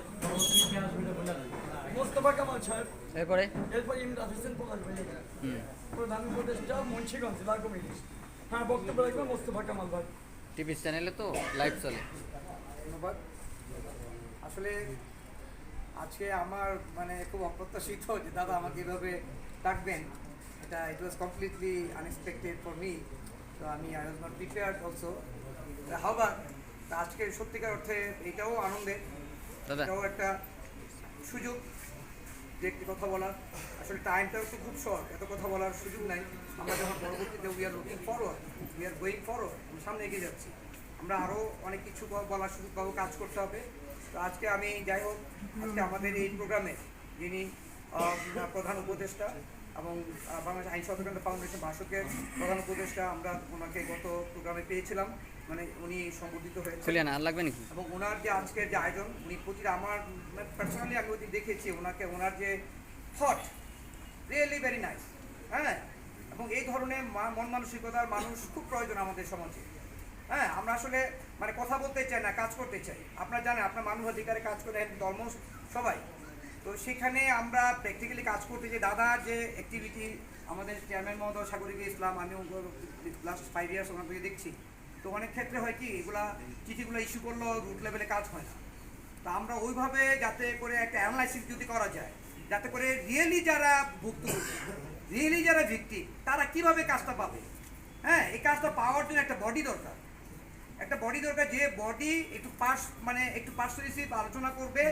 মোস্তফা কামাল সাহেব, এরপর ইমরান হোসেন পলাশ ভাই, প্রধান উপদেষ্টা মুন্সিগঞ্জ জেলা কমিটি। হ্যাঁ, বক্তব্য রাখবেন মোস্তফা কামাল ভাই। টিভি চ্যানেলে তো লাইভ চলে। ধন্যবাদ। আসলে আজকে আমার খুব অপ্রত্যাশিত যে দাদা আমাকে এভাবে ডাকবেন, এটা it was completely unexpected for me. তো I was not prepared also. হাওয়ার আজকে সত্যিকার অর্থে এটাও আনন্দের, এটাও একটা সুযোগ যে একটি কথা বলার। আসলে টাইমটাও তো খুব শর্ট, এত কথা বলার সুযোগ নাই। আমরা যখন পরবর্তীতে we are looking forward, we are going forward, সামনে এগিয়ে যাচ্ছি, আমরা আরও অনেক কিছু বলার সুযোগ পাবো, কাজ করতে হবে। তো আজকে আমি যাই হোক, আজকে আমাদের এই প্রোগ্রামে যিনি প্রধান উপদেষ্টা এবং বাংলাদেশ আইন সচেতনতা ফাউন্ডেশন ভাষকের প্রধান উপদেষ্টা, আমরা ওনাকে গত প্রোগ্রামে পেয়েছিলাম, মানে উনি সম্বোধিত হয়েছে। খুলিয়া না আর লাগবে নাকি? এবং ওনার যে আজকের যে আয়োজন, উনি প্রতিটা আমার পার্সোনালি আমি ওই দিন দেখেছি ওনাকে, ওনার যে থট রিয়েলি ভেরি নাইস। হ্যাঁ, এবং এই ধরনের মন মানসিকতার মানুষ খুব প্রয়োজন আমাদের সমাজে। হ্যাঁ, আমরা আসলে মানে কথা বলতে চাই না, কাজ করতে চাই। আপনারা জানেন, আপনার মানবাধিকারে কাজ করে অলমোস্ট সবাই, তো সেখানে আমরা প্র্যাকটিক্যালি কাজ করতে যে দাদা যে অ্যাক্টিভিটি আমাদের চেয়ারম্যান মহোদয় সাগরিক ইসলাম, আমি লাস্ট 5 ইয়ার্স ওনার থেকে দেখছি, তো অনেক ক্ষেত্রে হয় কি এগুলা চিঠিগুলো ইস্যু করলেও রুট লেভেলে কাজ হয় না। তা আমরা ওইভাবে যাতে করে একটা অ্যানালাইসিস যদি করা যায়, যাতে করে রিয়েলি যারা ভুক্তভোগী, রিয়েলি যারা ভিক্টিম, তারা কিভাবে কাজটা পাবে। হ্যাঁ, এই কাজটা পাওয়ার জন্য একটা বডি দরকার, একটা বডি দরকার, যে বডি একটু একটু পার্সোনালিটি আলোচনা করবে,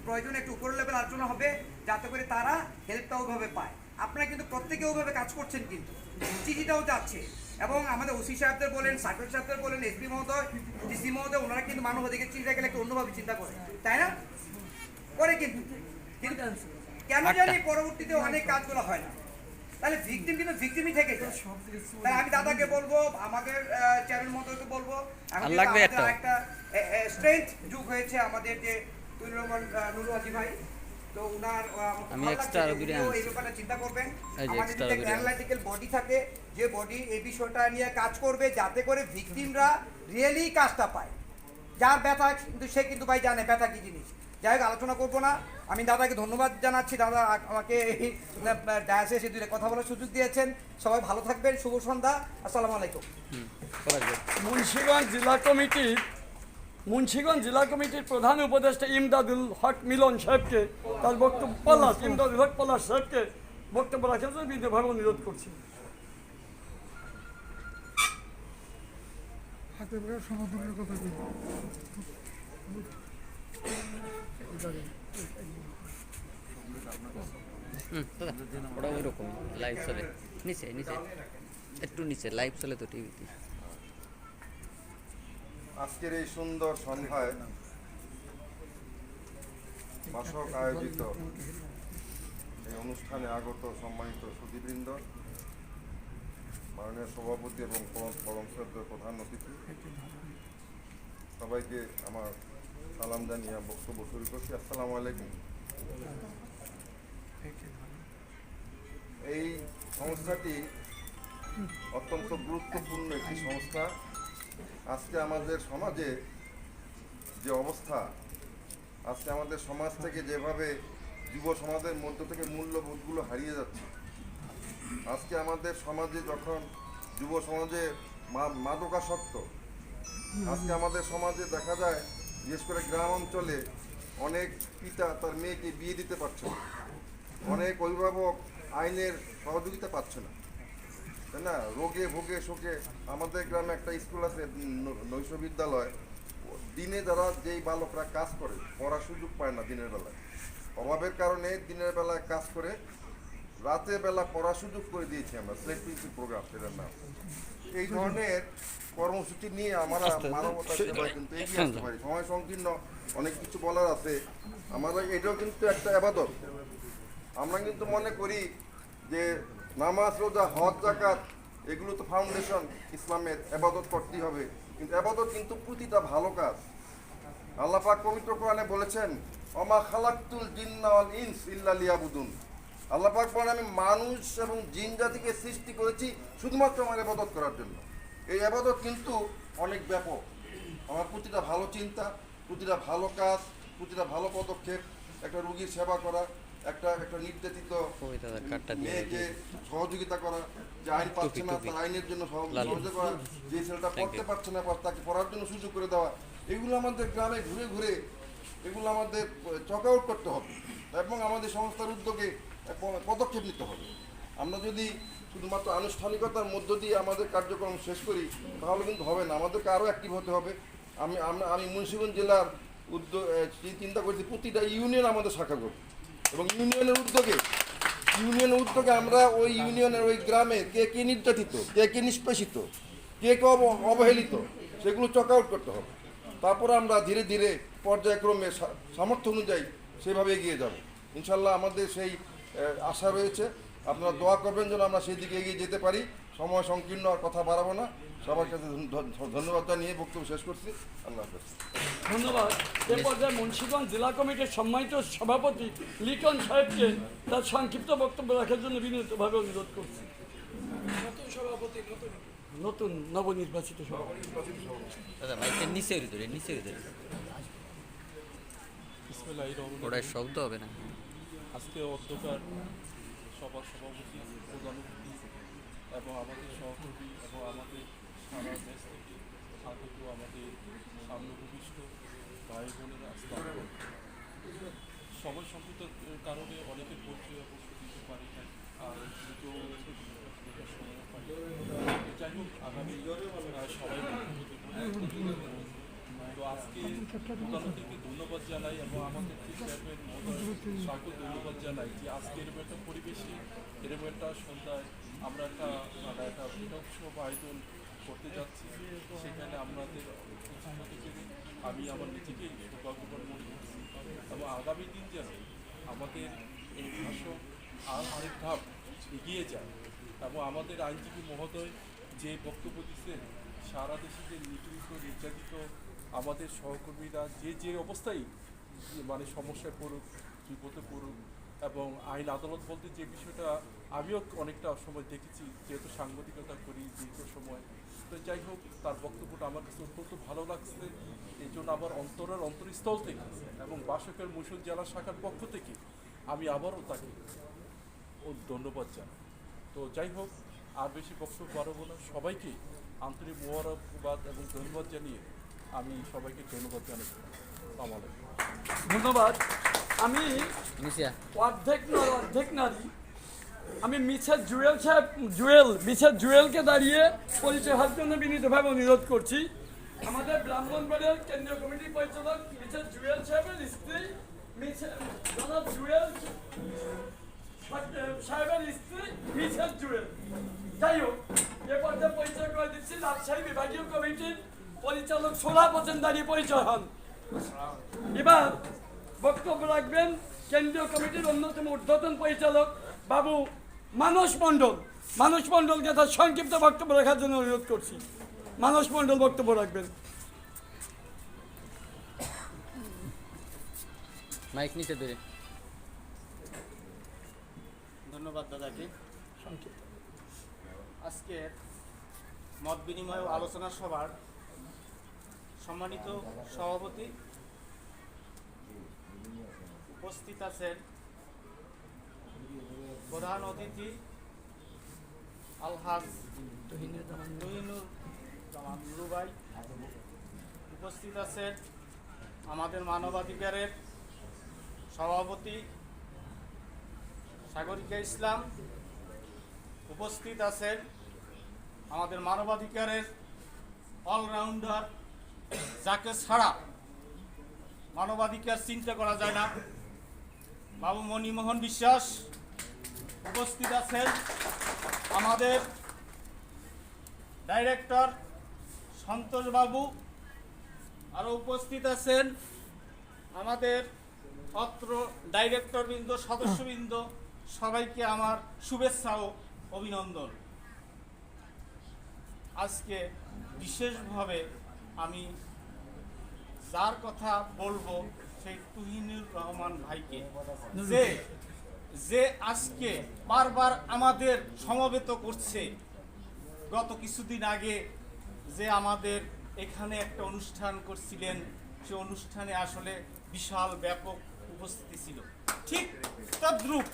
প্রয়োজনে একটু উপর লেভেল আলোচনা হবে, যাতে করে তারা হেল্পটা ওইভাবে পায়। আপনারা কিন্তু প্রত্যেকে ওইভাবে কাজ করছেন, কিন্তু চিঠিটাও যাচ্ছে। এবং আমাদের ওসি সাহেবদের বলেন, সার্কেল সাহেবদের বলেন, এসপি মহোদয়, ডিসি মহোদয়, ওনারা কিন্তু মানবাধিকার চিন্তা গেলে একটু অন্যভাবে চিন্তা করে, তাই না? করে কিন্তু কেন জানি পরবর্তীতে অনেক কাজগুলো হয় না। তাহলে ভিকটিম কিন্তু ভিকটিমই থেকে যায়। তাহলে আমি দাদাকে বলবো, আমাদের চেয়ারম্যান মহোদয়কে বলবো, একটা স্ট্রেংথ যুগ হয়েছে আমাদের যে নুরুল আজি ভাই, তো উনার আমি এক্সট্রা এই ব্যাপারে চিন্তা করবেন। আমাদের যদি একটা অ্যানালাইটিক্যাল বডি থাকে, যে বডি এই বিষয়টা নিয়ে কাজ করবে, যাতে করে ভিকটিমরা রিয়েলি কাজটা পায়। যার ব্যথা কিন্তু সে কিন্তু ভাই জানে ব্যথা কি জিনিস। যাই হোক, আলোচনা করবো না। আমি দাদাকে ধন্যবাদ জানাচ্ছি, দাদা আমাকে এই ডায়াসে এসে দুটো কথা বলার সুযোগ দিয়েছেন। সবাই ভালো থাকবেন, শুভ সন্ধ্যা, আসসালামু আলাইকুম। মুন্সিগঞ্জ জেলা কমিটির প্রধান উপদেষ্টা ইমদাদুল হক মিলন সাহেবকে তার বক্তব্য ইমদাদুল হক পলাশ সাহেবকে বক্তব্য রাখার জন্য বিনীতভাবে অনুরোধ করছি। ওটা ওই রকম লাইভ চলে, নিচে নিচে একটু নিচে লাইভ চলে তো টিভিতে। আজকের এই সুন্দর সন্ধ্যায় ভাষক আয়োজিত এই অনুষ্ঠানে আগত সম্মানিত সুধীবৃন্দ, মাননীয় সভাপতি এবং পরম শ্রদ্ধেয় প্রধান অতিথি, সবাইকে আমার সালাম জানিয়ে বক্তব্য শুরু করছি। আসসালামু আলাইকুম। এই সংস্থাটি অত্যন্ত গুরুত্বপূর্ণ একটি সংস্থা। আজকে আমাদের সমাজে যে অবস্থা, আজকে আমাদের সমাজ থেকে যেভাবে যুব সমাজের মধ্য থেকে মূল্যবোধগুলো হারিয়ে যাচ্ছে, আজকে আমাদের সমাজে যখন যুব সমাজে মাদকাসক্ত, আজকে আমাদের সমাজে দেখা যায় বিশেষ করে গ্রাম অঞ্চলে অনেক পিতা তার মেয়েকে বিয়ে দিতে পারছে না, অনেক অভিভাবক আইনের সহযোগিতা পাচ্ছে না, তাই না? রোগে ভোগে শোকে আমাদের গ্রামে একটা স্কুল আছে, নৈশ বিদ্যালয়, দিনে যারা যেই বালকরা কাজ করে পড়ার সুযোগ পায় না, দিনের বেলায় অভাবের কারণে দিনের বেলায় কাজ করে, রাতের বেলা পড়ার সুযোগ করে দিয়েছি আমরা, স্লেট পেন্সিল প্রোগ্রাম সেটার নাম। এই ধরনের কর্মসূচি নিয়ে আমরা মানবতার সেবায় কিন্তু এগিয়ে আসতে পারি। সময় সংকীর্ণ, অনেক কিছু বলার আছে। আমাদের এটাও কিন্তু একটা ইবাদত। আমরা কিন্তু মনে করি যে নামাজ, রোজা, হজ, যাকাত এগুলো তো ফাউন্ডেশন ইসলামের, ইবাদত করতেই হবে, কিন্তু ইবাদত কিন্তু প্রতিটা ভালো কাজ। আল্লাহ পাক পবিত্র কোরআনে বলেছেন, ওমা খালাকতুল জিন্না ওয়াল ইনস ইল্লা লিয়াবুদুন। আল্লাহ পাক বলেন, আমি মানুষ এবং জিন জাতিকে সৃষ্টি করেছি শুধুমাত্র আমার ইবাদত করার জন্য। এই ইবাদত কিন্তু অনেক ব্যাপক। আমার প্রতিটা ভালো চিন্তা, প্রতিটা ভালো কাজ, প্রতিটা ভালো পদক্ষেপ, একটা রোগীর সেবা করা, একটা নির্যাতিত মেয়েকে সহযোগিতা করা, যে আইন পাচ্ছে না তার আইনের জন্য সহযোগিতা করা, যে ছেলেটা পড়তে পারছে না তাকে পড়ার জন্য সুযোগ করে দেওয়া, এগুলো আমাদের গ্রামে ঘুরে ঘুরে এগুলো আমাদের চক আউট করতে হবে এবং আমাদের সংস্থার উদ্যোগে পদক্ষেপ নিতে হবে। আমরা যদি শুধুমাত্র আনুষ্ঠানিকতার মধ্য দিয়ে আমাদের কার্যক্রম শেষ করি তাহলে কিন্তু হবে না, আমাদেরকে আরও অ্যাক্টিভ হতে হবে। আমি মুন্সিগঞ্জ জেলার চিন্তা করছি প্রতিটা ইউনিয়ন আমাদের শাখা করব এবং ইউনিয়নের উদ্যোগে আমরা ওই ইউনিয়নের ওই গ্রামে কে নির্যাতিত, কে নিষ্পেষিত, কে অবহেলিত, সেগুলো চক আউট করতে হবে। তারপরে আমরা ধীরে ধীরে পর্যায়ক্রমে সামর্থ্য অনুযায়ী সেভাবে এগিয়ে যাব। ইনশাল্লাহ আমাদের সেই আশা রয়েছে আপনারা দোয়া করবেন যেন আমরা সেই দিকে এগিয়ে যেতে পারি। সময় সংকীর্ণ, আর কথা বাড়াবো না। সবার কাছে ধন্যবাদ জানিয়ে বক্তব্য শেষ করছি। আল্লাহ হাফেজ। ধন্যবাদ। এ পর্যায়ে মুন্সিগঞ্জ জেলা কমিটির সম্মানিত সভাপতি লিটন সাহেবকে তার সংক্ষিপ্ত বক্তব্য রাখার জন্য বিনীতভাবে অনুরোধ করছি। নতুন নবনির্বাচিত সভাপতি। দাদা মাইকের নিচের ভিতরে ওটাই শব্দ হবে না। আজকে অধ্যকার সবার সভাপতি, প্রধান অতিথি এবং আমাদের সহকর্মী এবং আমাদের সারা দেশ থেকে আগত আমাদের সামনে ভূমিষ্ঠ ভাই বোনেরা সময় সংকটের কারণে অনেকের পরিচয় অবশ্য দিতে পারি নাই, আর সময় পাই। যাই হোক, আগামী সবাই তো আজকে প্রধান অতিথিকে ধন্যবাদ জানাই এবং আমাদের যে চেয়ারম্যান মহোদয় ধন্যবাদ জানাই যে আজকে এরকম একটা পরিবেশে, এরকম একটা সন্ধ্যায় আমরা একটা পিঠা উৎসব আয়োজন করতে যাচ্ছি। সেখানে আমাদের আমি আমার নিজেকেই সৌভাগ্যবান মনে করছি এবং আগামী দিন যেন আমাদের এই ভাষণ আরেক ধাপ এগিয়ে যায় এবং আমাদের আইনজীবী মহোদয় যে বক্তব্য দিচ্ছেন, সারা দেশে যে নিপীড়িত নির্যাতিত আমাদের সহকর্মীরা যে অবস্থায় মানে সমস্যায় পড়ুক, বিপদে পড়ুক, এবং আইন আদালত বলতে যে বিষয়টা আমিও অনেকটা সময় দেখেছি, যেহেতু সাংবাদিকতা করি দীর্ঘ সময়। তো যাই হোক, তার বক্তব্যটা আমার কাছে অত্যন্ত ভালো লাগছে। এই জন্য আমার অন্তরস্থল থেকে এবং বাসকের মুন্সিগঞ্জ জেলা শাখার পক্ষ থেকে আমি আবারও তাকে ধন্যবাদ জানাই। তো যাই হোক, আর বেশি বক্তব্য বাড়াবো না। সবাইকে আন্তরিক মোবারকবাদ এবং ধন্যবাদ জানিয়ে আমি সবাইকে ধন্যবাদ জানাই। আসসালামু আলাইকুম। ধন্যবাদ। আমি অর্ধেক নারী, আমি মিসেস জুয়েলকে দাঁড়িয়ে পরিচয় হওয়ার জন্য বিনীতভাবে অনুরোধ করছি। আমাদের ব্রাহ্মণবাড়িয়ার কেন্দ্রীয় কমিটির পরিচালক মিসেস জুয়েল সাহেবের স্ত্রী, জনাব জুয়েল সাহেবের স্ত্রী মিসেস জুয়েল। যাই হোক, এ পর্যায়ে পরিচয় করে দিচ্ছি রাজশাহী বিভাগীয় কমিটির পরিচালক সোলাপ হোসেন দাঁড়িয়ে পরিচয় হন। এবার বক্তব্য রাখবেন কেন্দ্রীয় কমিটির অন্যতম ঊর্ধ্বতন পরিচালক বাবু মানস মণ্ডলকে তার সংক্ষিপ্ত বক্তব্য রাখার জন্য অনুরোধ করছি। মানস মণ্ডল বক্তব্য রাখবেন। মাইক নিচে ধরে। ধন্যবাদ দাদাকে। আজকে মত বিনিময় ও আলোচনা সভার সম্মানিত সভাপতি, উপস্থিত আছেন প্রধান অতিথি আলহাজ তুহিনুর জামান নুরু ভাই, উপস্থিত আছেন আমাদের মানবাধিকারের সভাপতি সাগরিকা ইসলাম, উপস্থিত আছেন আমাদের মানবাধিকারের অলরাউন্ডার, যাকে ছাড়া মানবাধিকার চিন্তা করা যায় না, বাবু মণিমোহন বিশ্বাস, উপস্থিত আছেন আমাদের ডাইরেক্টর সন্তোষ বাবু, আরও উপস্থিত আছেন আমাদের অত্র ডাইরেক্টরবৃন্দ, সদস্যবৃন্দ, সবাইকে আমার শুভেচ্ছা ও অভিনন্দন। আজকে বিশেষভাবে আমি যার কথা বলবো সেই তুহিনুর রহমান ভাইকে, যে আজকে বারবার আমাদের সমবেত করছে। গত কিছুদিন আগে যে আমাদের এখানে একটা অনুষ্ঠান করছিলেন, সে অনুষ্ঠানে আসলে বিশাল ব্যাপক উপস্থিতি ছিল। ঠিক তদ্রূপ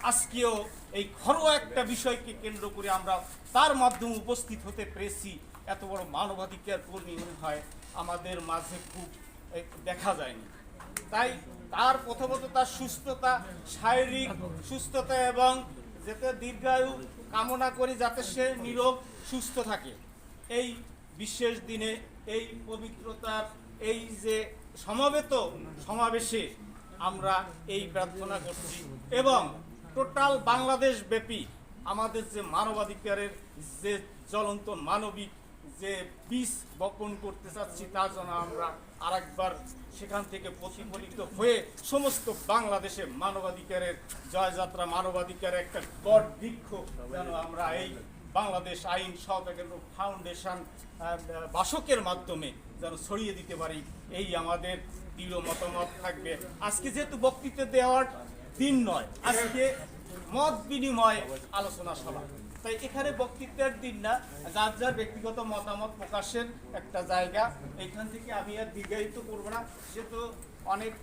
আজকেও এই ঘরোয়া একটা বিষয়কে কেন্দ্র করে আমরা তার মাধ্যমে উপস্থিত হতে পেরেছি। এত বড় মানবাধিকার কর্মী মনে হয় আমাদের মাঝে খুব দেখা যায়নি। তাই তার প্রথমত তার সুস্থতা, শারীরিক সুস্থতা এবং যাতে দীর্ঘায়ু কামনা করি, যাতে সে নীরব সুস্থ থাকে। এই বিশেষ দিনে এই পবিত্রতার এই যে সমাবেশে আমরা এই প্রার্থনা করছি এবং টোটাল বাংলাদেশ ব্যাপী আমাদের যে মানবাধিকারের যে জ্বলন্ত মানবিক যে বীজ বপন করতে চাচ্ছি তা যেন আমরা আরেকবার সেখান থেকে প্রতিফলিত হয়ে সমস্ত বাংলাদেশে মানবাধিকারের জয়যাত্রা, মানবাধিকারের একটা বট বৃক্ষ যেন আমরা এই বাংলাদেশ আইন সহায়তা কেন্দ্র ফাউন্ডেশন বাসকের মাধ্যমে যেন ছড়িয়ে দিতে পারি, এই আমাদের দৃঢ় মতামত থাকবে। আজকে যেহেতু বক্তৃতা দেওয়ার দিন নয়, আজকে মত বিনিময় আলোচনা সভা, তাই এখানে বক্তৃতার দিন না, যার যার ব্যক্তিগত মতামত প্রকাশের একটা জায়গা। এখান থেকে আমি আর দীর্ঘায়িত করবো না, যেহেতু অনেক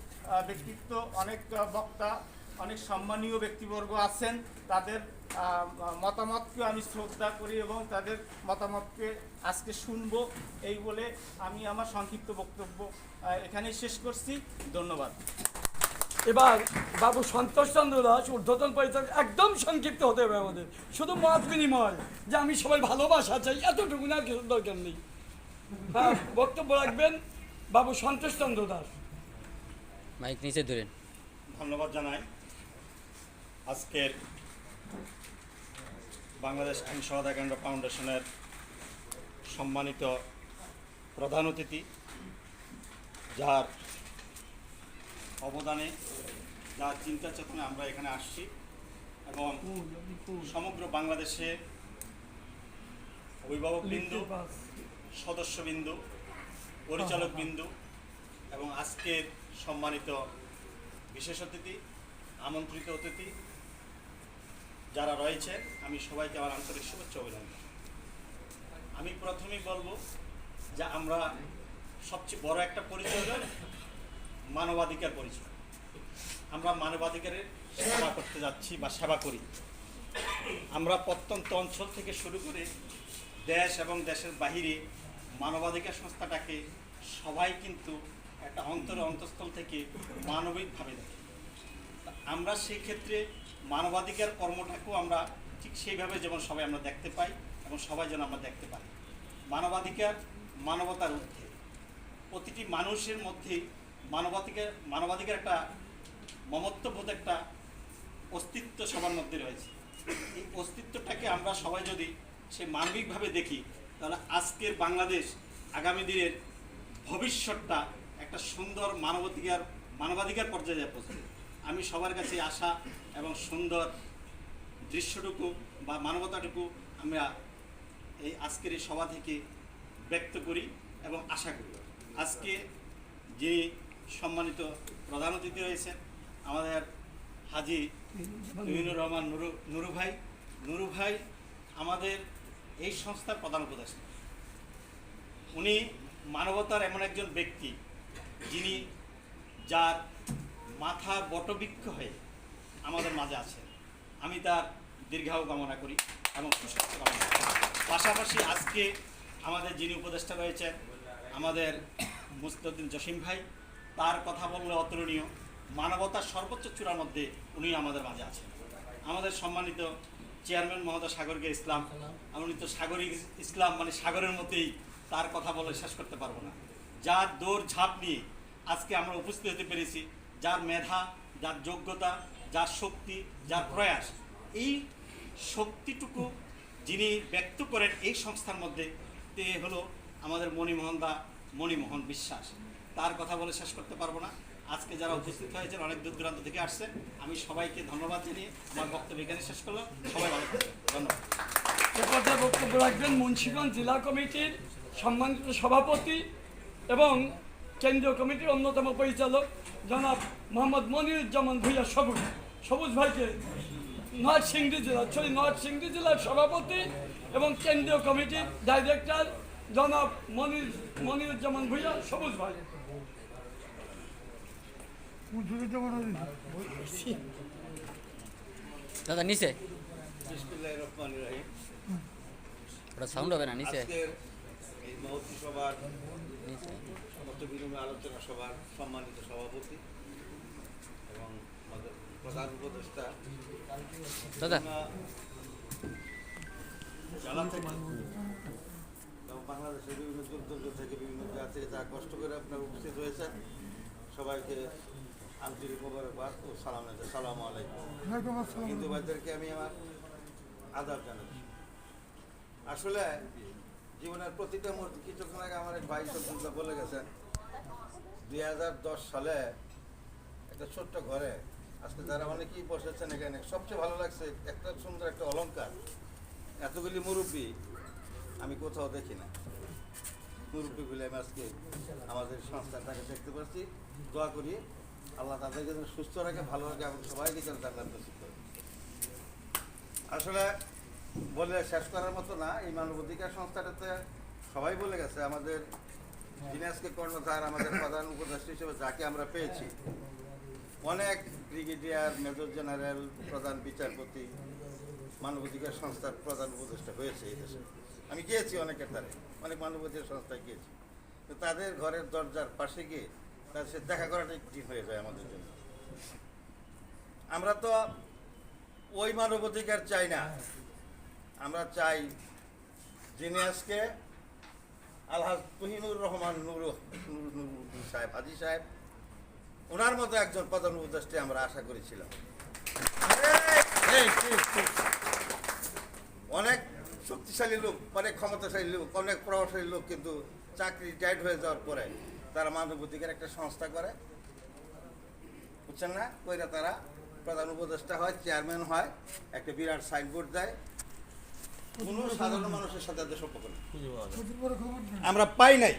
ব্যক্তিত্ব, অনেক বক্তা, অনেক সম্মানীয় ব্যক্তিবর্গ আছেন, তাদের মতামতকে আমি শ্রদ্ধা করি এবং তাদের মতামতকে আজকে শুনবো, এই বলে আমি আমার সংক্ষিপ্ত বক্তব্য এখানেই শেষ করছি। ধন্যবাদ। এবার বাবু সন্তোষ চন্দ্র দাস, ঊর্ধ্বতন পরিচালক, একদম সংক্ষিপ্ত হতে হবে আমাদের, শুধু মত বিনিময়, যে আমি সবাই ভালোবাসা চাই, এতটুকু না, কিছু দরকার নেই। হ্যাঁ, বক্তব্য রাখবেন বাবু সন্তোষ চন্দ্র দাস। মাইক নিচে ধরেন। ধন্যবাদ জানাই আজকের বাংলাদেশ আইন সহায়তা কেন্দ্র ফাউন্ডেশনের সম্মানিত প্রধান অতিথি, যার অবদানে, যার চিন্তা চেতনা আমরা এখানে আসছি এবং সমগ্র বাংলাদেশে অভিভাবকবৃন্দ, সদস্যবৃন্দ, পরিচালকবৃন্দ এবং আজকের সম্মানিত বিশেষ অতিথি, আমন্ত্রিত অতিথি যারা রয়েছে, আমি সবাইকে আমার আন্তরিক শুভেচ্ছা অভিনন্দন। আমি প্রথমেই বলবো যে আমরা সবচেয়ে বড় একটা পরিচয় হল মানবাধিকার পরিচয়। আমরা মানবাধিকারের সেবা করতে যাচ্ছি বা সেবা করি। আমরা প্রত্যন্ত অঞ্চল থেকে শুরু করে দেশ এবং দেশের বাহিরে মানবাধিকার সংস্থাটাকে সবাই কিন্তু একটা অন্তঃস্থল থেকে মানবিকভাবে দেখে। আমরা সেই ক্ষেত্রে মানবাধিকার কর্মটাকেও আমরা ঠিক সেইভাবে যেমন সবাই আমরা দেখতে পাই এবং সবাই যেন আমরা দেখতে পাই। মানবাধিকার মানবতার ঊর্ধ্বে, প্রতিটি মানুষের মধ্যে মানবাধিকার একটা মমত্ববোধ, একটা অস্তিত্ব সবার মধ্যে রয়েছে। এই অস্তিত্বটাকে আমরা সবাই যদি সে মানবিকভাবে দেখি, তাহলে আজকের বাংলাদেশ আগামী দিনের ভবিষ্যৎটা একটা সুন্দর মানবাধিকার পর্যায়ে পৌঁছবে। আমি সবার কাছে আশা এবং সুন্দর দৃশ্যটুকু বা মানবতাটুকু আমরা এই আজকের এই সভা থেকে ব্যক্ত করি এবং আশা করি। আজকে যে সম্মানিত প্রধান অতিথি রয়েছেন আমাদের হাজী মিনুর রহমান নুরু ভাই আমাদের এই সংস্থার প্রধান উপদেষ্টা। উনি মানবতার এমন একজন ব্যক্তি যিনি যার মাথা বটবৃক্ষ হয়ে আমাদের মাঝে আছেন। আমি তার দীর্ঘায়ু কামনা করি এবং সুস্বাস্থ্য কামনা করি। পাশাপাশি আজকে আমাদের যিনি উপদেষ্টা রয়েছেন আমাদের মুস্তাউদ্দিন জসিম ভাই, তার কথা বললে অতুলনীয়। মানবতার সর্বোচ্চ চূড়ার মধ্যে উনি আমাদের মাঝে আছেন। আমাদের সম্মানিত চেয়ারম্যান মহোদয় সাগরকে ইসলাম, উনি তো সাগরিক ইসলাম, মানে সাগরের মধ্যেই, তার কথা বলে শেষ করতে পারবো না। যার দৌড় ঝাঁপ নিয়ে আজকে আমরা উপস্থিত হতে পেরেছি, যার মেধা, যার যোগ্যতা, যার শক্তি, যার প্রয়াস, এই শক্তিটুকু যিনি ব্যক্ত করেন এই সংস্থার মধ্যে, তে হলো আমাদের মণিমোহন বিশ্বাস। তার কথা বলে শেষ করতে পারবো না। আজকে যারা উপস্থিত হয়েছেন অনেক দূর দূরান্ত থেকে আসছেন, আমি সবাইকে ধন্যবাদ জানিয়ে আমার বক্তব্য এখানে শেষ করলাম। সবাই ভালো থাকবেন, ধন্যবাদ। এ পর্যায়ে বক্তব্য রাখবেন মুন্সিগঞ্জ জেলা কমিটির সম্মানিত সভাপতি এবং কেন্দ্রীয় কমিটির অন্যতম পরিচালক জনাব মোহাম্মদ মনিরুজ্জামান ভূঁইয়া সবুজ ভাইকে, নরসিংদী জেলার সভাপতি এবং কেন্দ্রীয় কমিটির ডাইরেক্টর জনাব মনিরুজ্জামান ভূঁইয়া সবুজ ভাই। দাদা নিচে, বিসমিল্লাহির রহমানির রহিম। ওটা সাউন্ড হবে না, নিচে। আজকের এই মহতী সভার মত বিনিময় আলোচনা সভার সম্মানিত সভাপতি এবং আমাদের প্রধান উপদেষ্টা দাদা জেলা থেকে এবং বাংলাদেশের বিভিন্ন দুর্যোগ থেকে বিভিন্ন জায়গা থেকে যা কষ্ট করে আপনারা উপস্থিত হয়েছেন, সবাইকে আন্তরিক মোবারকবাদ ও সালাম আছে। সালামু আলাইকুম। হিন্দু ভাইদেরকে আমি আমার আদাব জানাচ্ছি। আসলে জীবনের প্রতিটা মুহূর্তে, কিছুক্ষণ আগে আমার এক ভাই সবগুলো বলে গেছেন 2010 সালে একটা ছোট্ট ঘরে আজকে যারা অনেকেই বসেছেন এখানে, সবচেয়ে ভালো লাগছে একটা সুন্দর একটা অলংকার। এতগুলি মুরব্বী আমি কোথাও দেখি না। মুরব্বীগুলি আমি আজকে আমাদের সংস্থাটাকে দেখতে পাচ্ছি। দোয়া করি আল্লাহ তাদেরকে যেন সুস্থ রাখে, ভালো রাখে এবং সবাইকে যেন জান্নাত নসিব করে। আসলে বলে শেষ করার মতো না। এই মানবাধিকার সংস্থাটাতে সবাই বলে গেছে। আমাদের যিনি আজকে কর্ণধার, আমাদের প্রধান উপদেষ্টা হিসেবে যাকে আমরা পেয়েছি, অনেক ব্রিগেডিয়ার, মেজর জেনারেল, প্রধান বিচারপতি মানবাধিকার সংস্থার প্রধান উপদেষ্টা হয়েছে এই দেশে। আমি গিয়েছি অনেকের দ্বারে, অনেক মানবাধিকার সংস্থায় গিয়েছি। তো তাদের ঘরের দরজার পাশে গিয়ে তার সে দেখা করাটাই কঠিন হয়ে যায় আমাদের জন্য। আমরা তো ওই মানবাধিকার চাই না, আমরা চাই যিনি আজকে আলহাজ তুহিনুর রহমান নুর সাহেব, হাজি সাহেব, ওনার মতো একজন প্রধান উপদেষ্টা আমরা আশা করেছিলাম। অনেক শক্তিশালী লোক, অনেক ক্ষমতাশালী লোক, অনেক প্রভাবশালী লোক, কিন্তু চাকরি টাইট হয়ে যাওয়ার পরে তারা মানবাধিকার একটা সংস্থা করে, বুঝছেন না, কইরা তারা প্রধান উপদেষ্টা হয়, চেয়ারম্যান হয়, একটা বিরাট সাইনবোর্ড দেয়, কোনো সাধারণ মানুষের সাথে এত সম্পর্ক নেই, আমরা পাই নাই।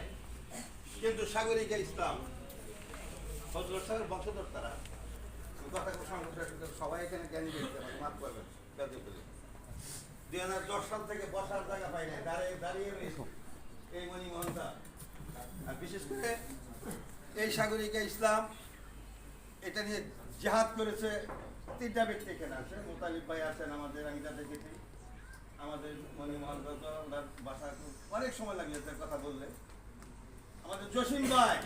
কিন্তু সাগরিকা ইসলাম হযরত সাহেবের বংশধর তারা, সবাই এখানে জ্ঞানী ব্যক্তি, আমাকে মাফ করবেন, 2010 সাল থেকে বসার জায়গা পাই নাই, দাঁড়িয়ে রয়েছে এই মণিমোহনদা। আর বিশেষ করে এই সাগরিকা ইসলাম এটা নিয়ে জিহাদ করেছে 3টা ব্যক্তি এখানে আছে। মোতালিব ভাই আছেন আমাদের, আমি তাদের দেখি, আমাদের মণিমোহনদা তো ওনার বাসা অনেক সময় লাগবে তার কথা বললে। আমাদের জসিম ভাই,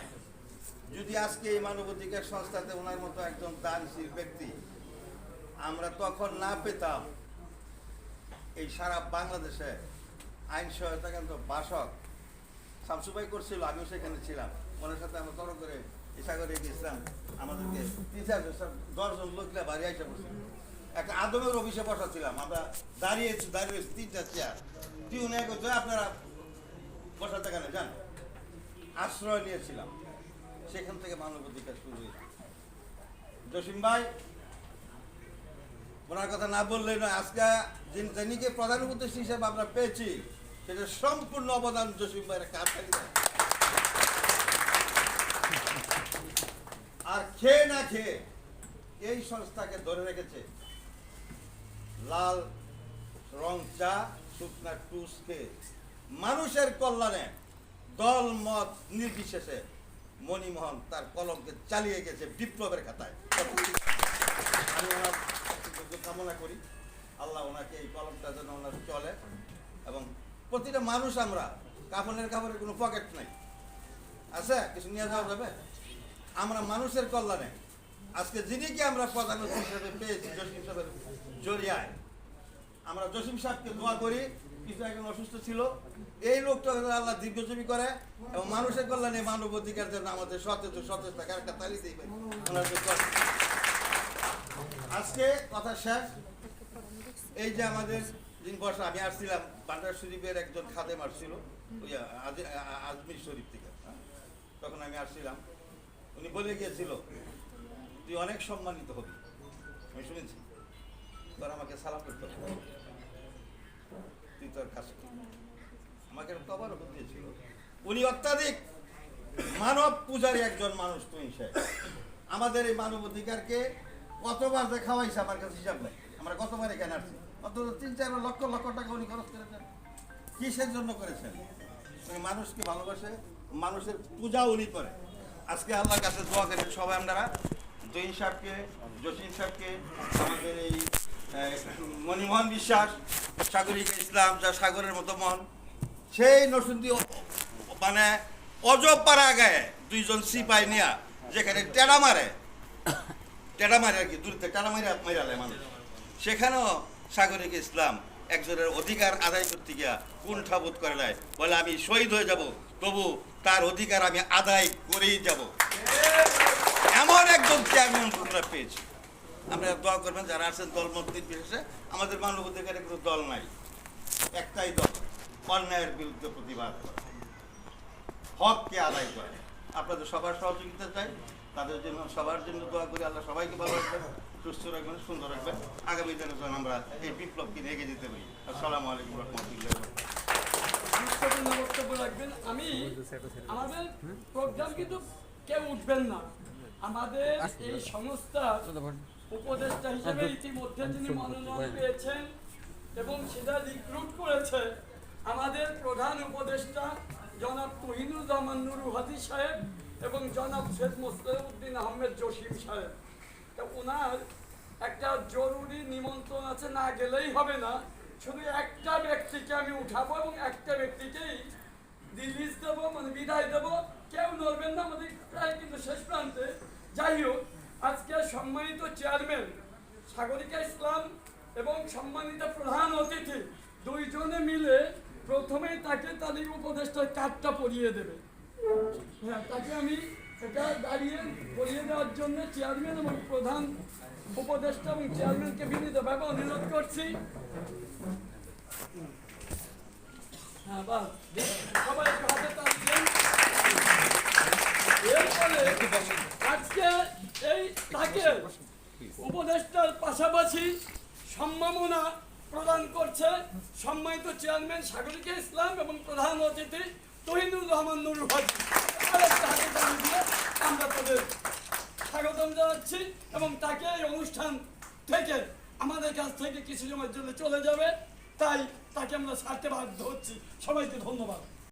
যদি আজকে এই মানবাধিকার সংস্থাতে ওনার মতো একজন দানশীল ব্যক্তি আমরা তখন না পেতাম, এই সারা বাংলাদেশে আইন সহায়তা কেন্দ্র বাসক শামসুভাই করছিল, আমিও সেখানে ছিলাম, ওনার সাথে আমরা তর্ক করে সাগরিকা ইসলাম আমাদেরকে 10 জন লোকরা বাড়ি আইসা বসছিল, একটা আদমের অফিসে বসা ছিলাম, আমরা দাঁড়িয়ে 3টা চেয়ার, টিউন এক হচ্ছে আপনারা বসার জায়গা না যান, আশ্রয় নিয়েছিলাম। সেখান থেকে মানবাধিকার শুরু হয়েছে। জসিম ভাই, ওনার কথা না বললেই নয়, আজকে যিনিকে প্রধান উপদেষ্টা হিসেবে আমরা পেয়েছি, সেটা সম্পূর্ণ অবদান জসিম ভাইয়ের কাছে। আর খেয়ে না খেয়ে এই সংস্থাকে ধরে রেখেছে লাল রং চা, শুকনা টুস খেয়ে মানুষের কল্যাণে দল মত নির্বিশেষে মণিমোহন তার কলমকে চালিয়ে গেছে বিপ্লবের খাতায়। আমি ওনার কামনা করি আল্লাহ ওনাকে এই কলমটা যেন ওনার চলে, এবং প্রতিটা মানুষ, আমরা কাপড়ের কোনো পকেট নাই, আছে কিছু নিয়ে যাওয়া যাবে, আমরা মানুষের কল্যাণে আজকে যিনিকে আমরা প্রধান হিসেবে পেয়েছি জসিম সাহেবের জরিয়ায়, আমরা জসিম সাহেবকে দোয়া করি, কিছু একজন অসুস্থ ছিল, এই লোকটা আল্লাহ দীর্ঘজীবী করে এবং মানুষের কল্যাণে মানবাধিকার জন্য আমাদের সতেজ থাকে। একটা তালি দিই আজকে কথা শেষ। এই যে আমাদের দিন বসা, আমি আসছিলাম বান্ডার শরীফের একজন খাদেম আসছিল ওই আজমির শরীফ থেকে, তখন আমি আসছিলাম, উনি বলে গিয়েছিল তুই অনেক সম্মানিত হবি, আমি শুনেছি, তোর আমাকে সালাম করতে হবে, তুই তোর কাছে আমাকে কবার দিয়েছিল। উনি অত্যাধিক মানব পূজারী একজন মানুষ। তুই আমাদের এই মানবাধিকারকে কতবার যে খাওয়াইছে আমার কাছে হিসাব নাই, আমরা কতবার এখানে আসছি, অন্তত 3-4 লক্ষ টাকা উনি খরচ করেছেন। কিসের জন্য করেছেন? উনি মানুষকে ভালোবাসে, মানুষের পূজা উনি করে। আজকে আল্লাহর কাছে দোয়া করেন সবাই আপনারা, জহির সাহেবকে, জসিম সাহেবকে, আমাদের এই মণিমোহন বিশ্বাস, সাগরিকা ইসলাম, যা সাগরের মতো মন, সেই নরসিংদী মানে অজপাড়া গায়ে 2 জন সিপাই নিয়া যেখানে টেড়া মারে আর কি, দূরতে টেড়া মারে মানুষ, সেখানেও সাগরিকা ইসলাম একজনের অধিকার আদায় করতে গিয়া কুণ্ঠাবোধ করে নেয়, বলে আমি শহীদ হয়ে যাব, তবু তার অধিকার আমি আদায় করেই যাব। এমন একজন চেয়ারম্যান আমরা পেয়েছি। আমরা দোয়া করবেন যারা আছেন দলমত নির্বিশেষে, আমাদের মানবাধিকারের কোনো দল নাই, একটাই দল, অন্যায়ের বিরুদ্ধে প্রতিবাদ করে, হককে আদায় করে। আপনাদের সবার সহযোগিতা চাই, তাদের জন্য সবার জন্য দোয়া করি। আল্লাহ সবাইকে ভালো রাখবেন, সুস্থ রাখবেন, সুন্দর রাখবেন। আগামী দিনে যেন আমরা এই বিপ্লবকে নিয়ে এগিয়ে যেতে পারি। আসসালামু আলাইকুম রহমতুল্লাহ। গুরুত্বপূর্ণ বক্তব্য রাখবেন। আমাদের প্রোগ্রাম কিন্তু কেউ উঠবেন না। আমাদের এই সংস্থার উপদেষ্টা হিসেবে ইতিমধ্যে যিনি মনোনয়ন পেয়েছেন এবং সেটা রিক্রুট করেছে আমাদের প্রধান উপদেষ্টা জনাব তুহিনুর রহমান নুরু হাদি সাহেব এবং জনাব শেখ মোস্তাউদ্দিন আহমেদ জসিম সাহেব। তা ওনার একটা জরুরি নিমন্ত্রণ আছে, না গেলেই হবে না। শুধু একটা ব্যক্তিকে আমি উঠাবো এবং একটা ব্যক্তিকেই রিলিজ দেবো, মানে বিদায় দেবো। কেউ নড়বেন না, আমাদের প্রায় কিন্তু শেষ প্রান্তে। যাই হোক, আজকে সম্মানিত চেয়ারম্যান সাগরিকা ইসলাম এবং সম্মানিত প্রধান অতিথি দুইজনে মিলে প্রথমেই তাকে তাদের উপদেষ্টার কার্ডটা পরিয়ে দেবে। হ্যাঁ, তাকে আমি এটা দাঁড়িয়ে পরিয়ে দেওয়ার জন্য চেয়ারম্যান এবং প্রধান উপদেষ্টা এবং চেয়ারম্যানকে বিনীতভাবে অনুরোধ করছি। হ্যাঁ, বাস সবাই একটু হাতে তালি দেন। এরপরে আজকে এই তাকে উপদেষ্টার পাশাপাশি সম্মাননা প্রদান করছে সম্মানিত চেয়ারম্যান সাগরিকা ইসলাম এবং প্রধান অতিথি তুহিনুর রহমান নুরু হাদি। আরেকটা হাতে তালি দিয়ে আমরা তাদের স্বাগতম জানাচ্ছি এবং তাকে এই অনুষ্ঠান থেকে আমাদের কাছ থেকে কিছু সময়ের জন্য চলে যাবে, তাই তাকে আমরা ছাড়তে বাধ্য হচ্ছি। সবাইকে ধন্যবাদ।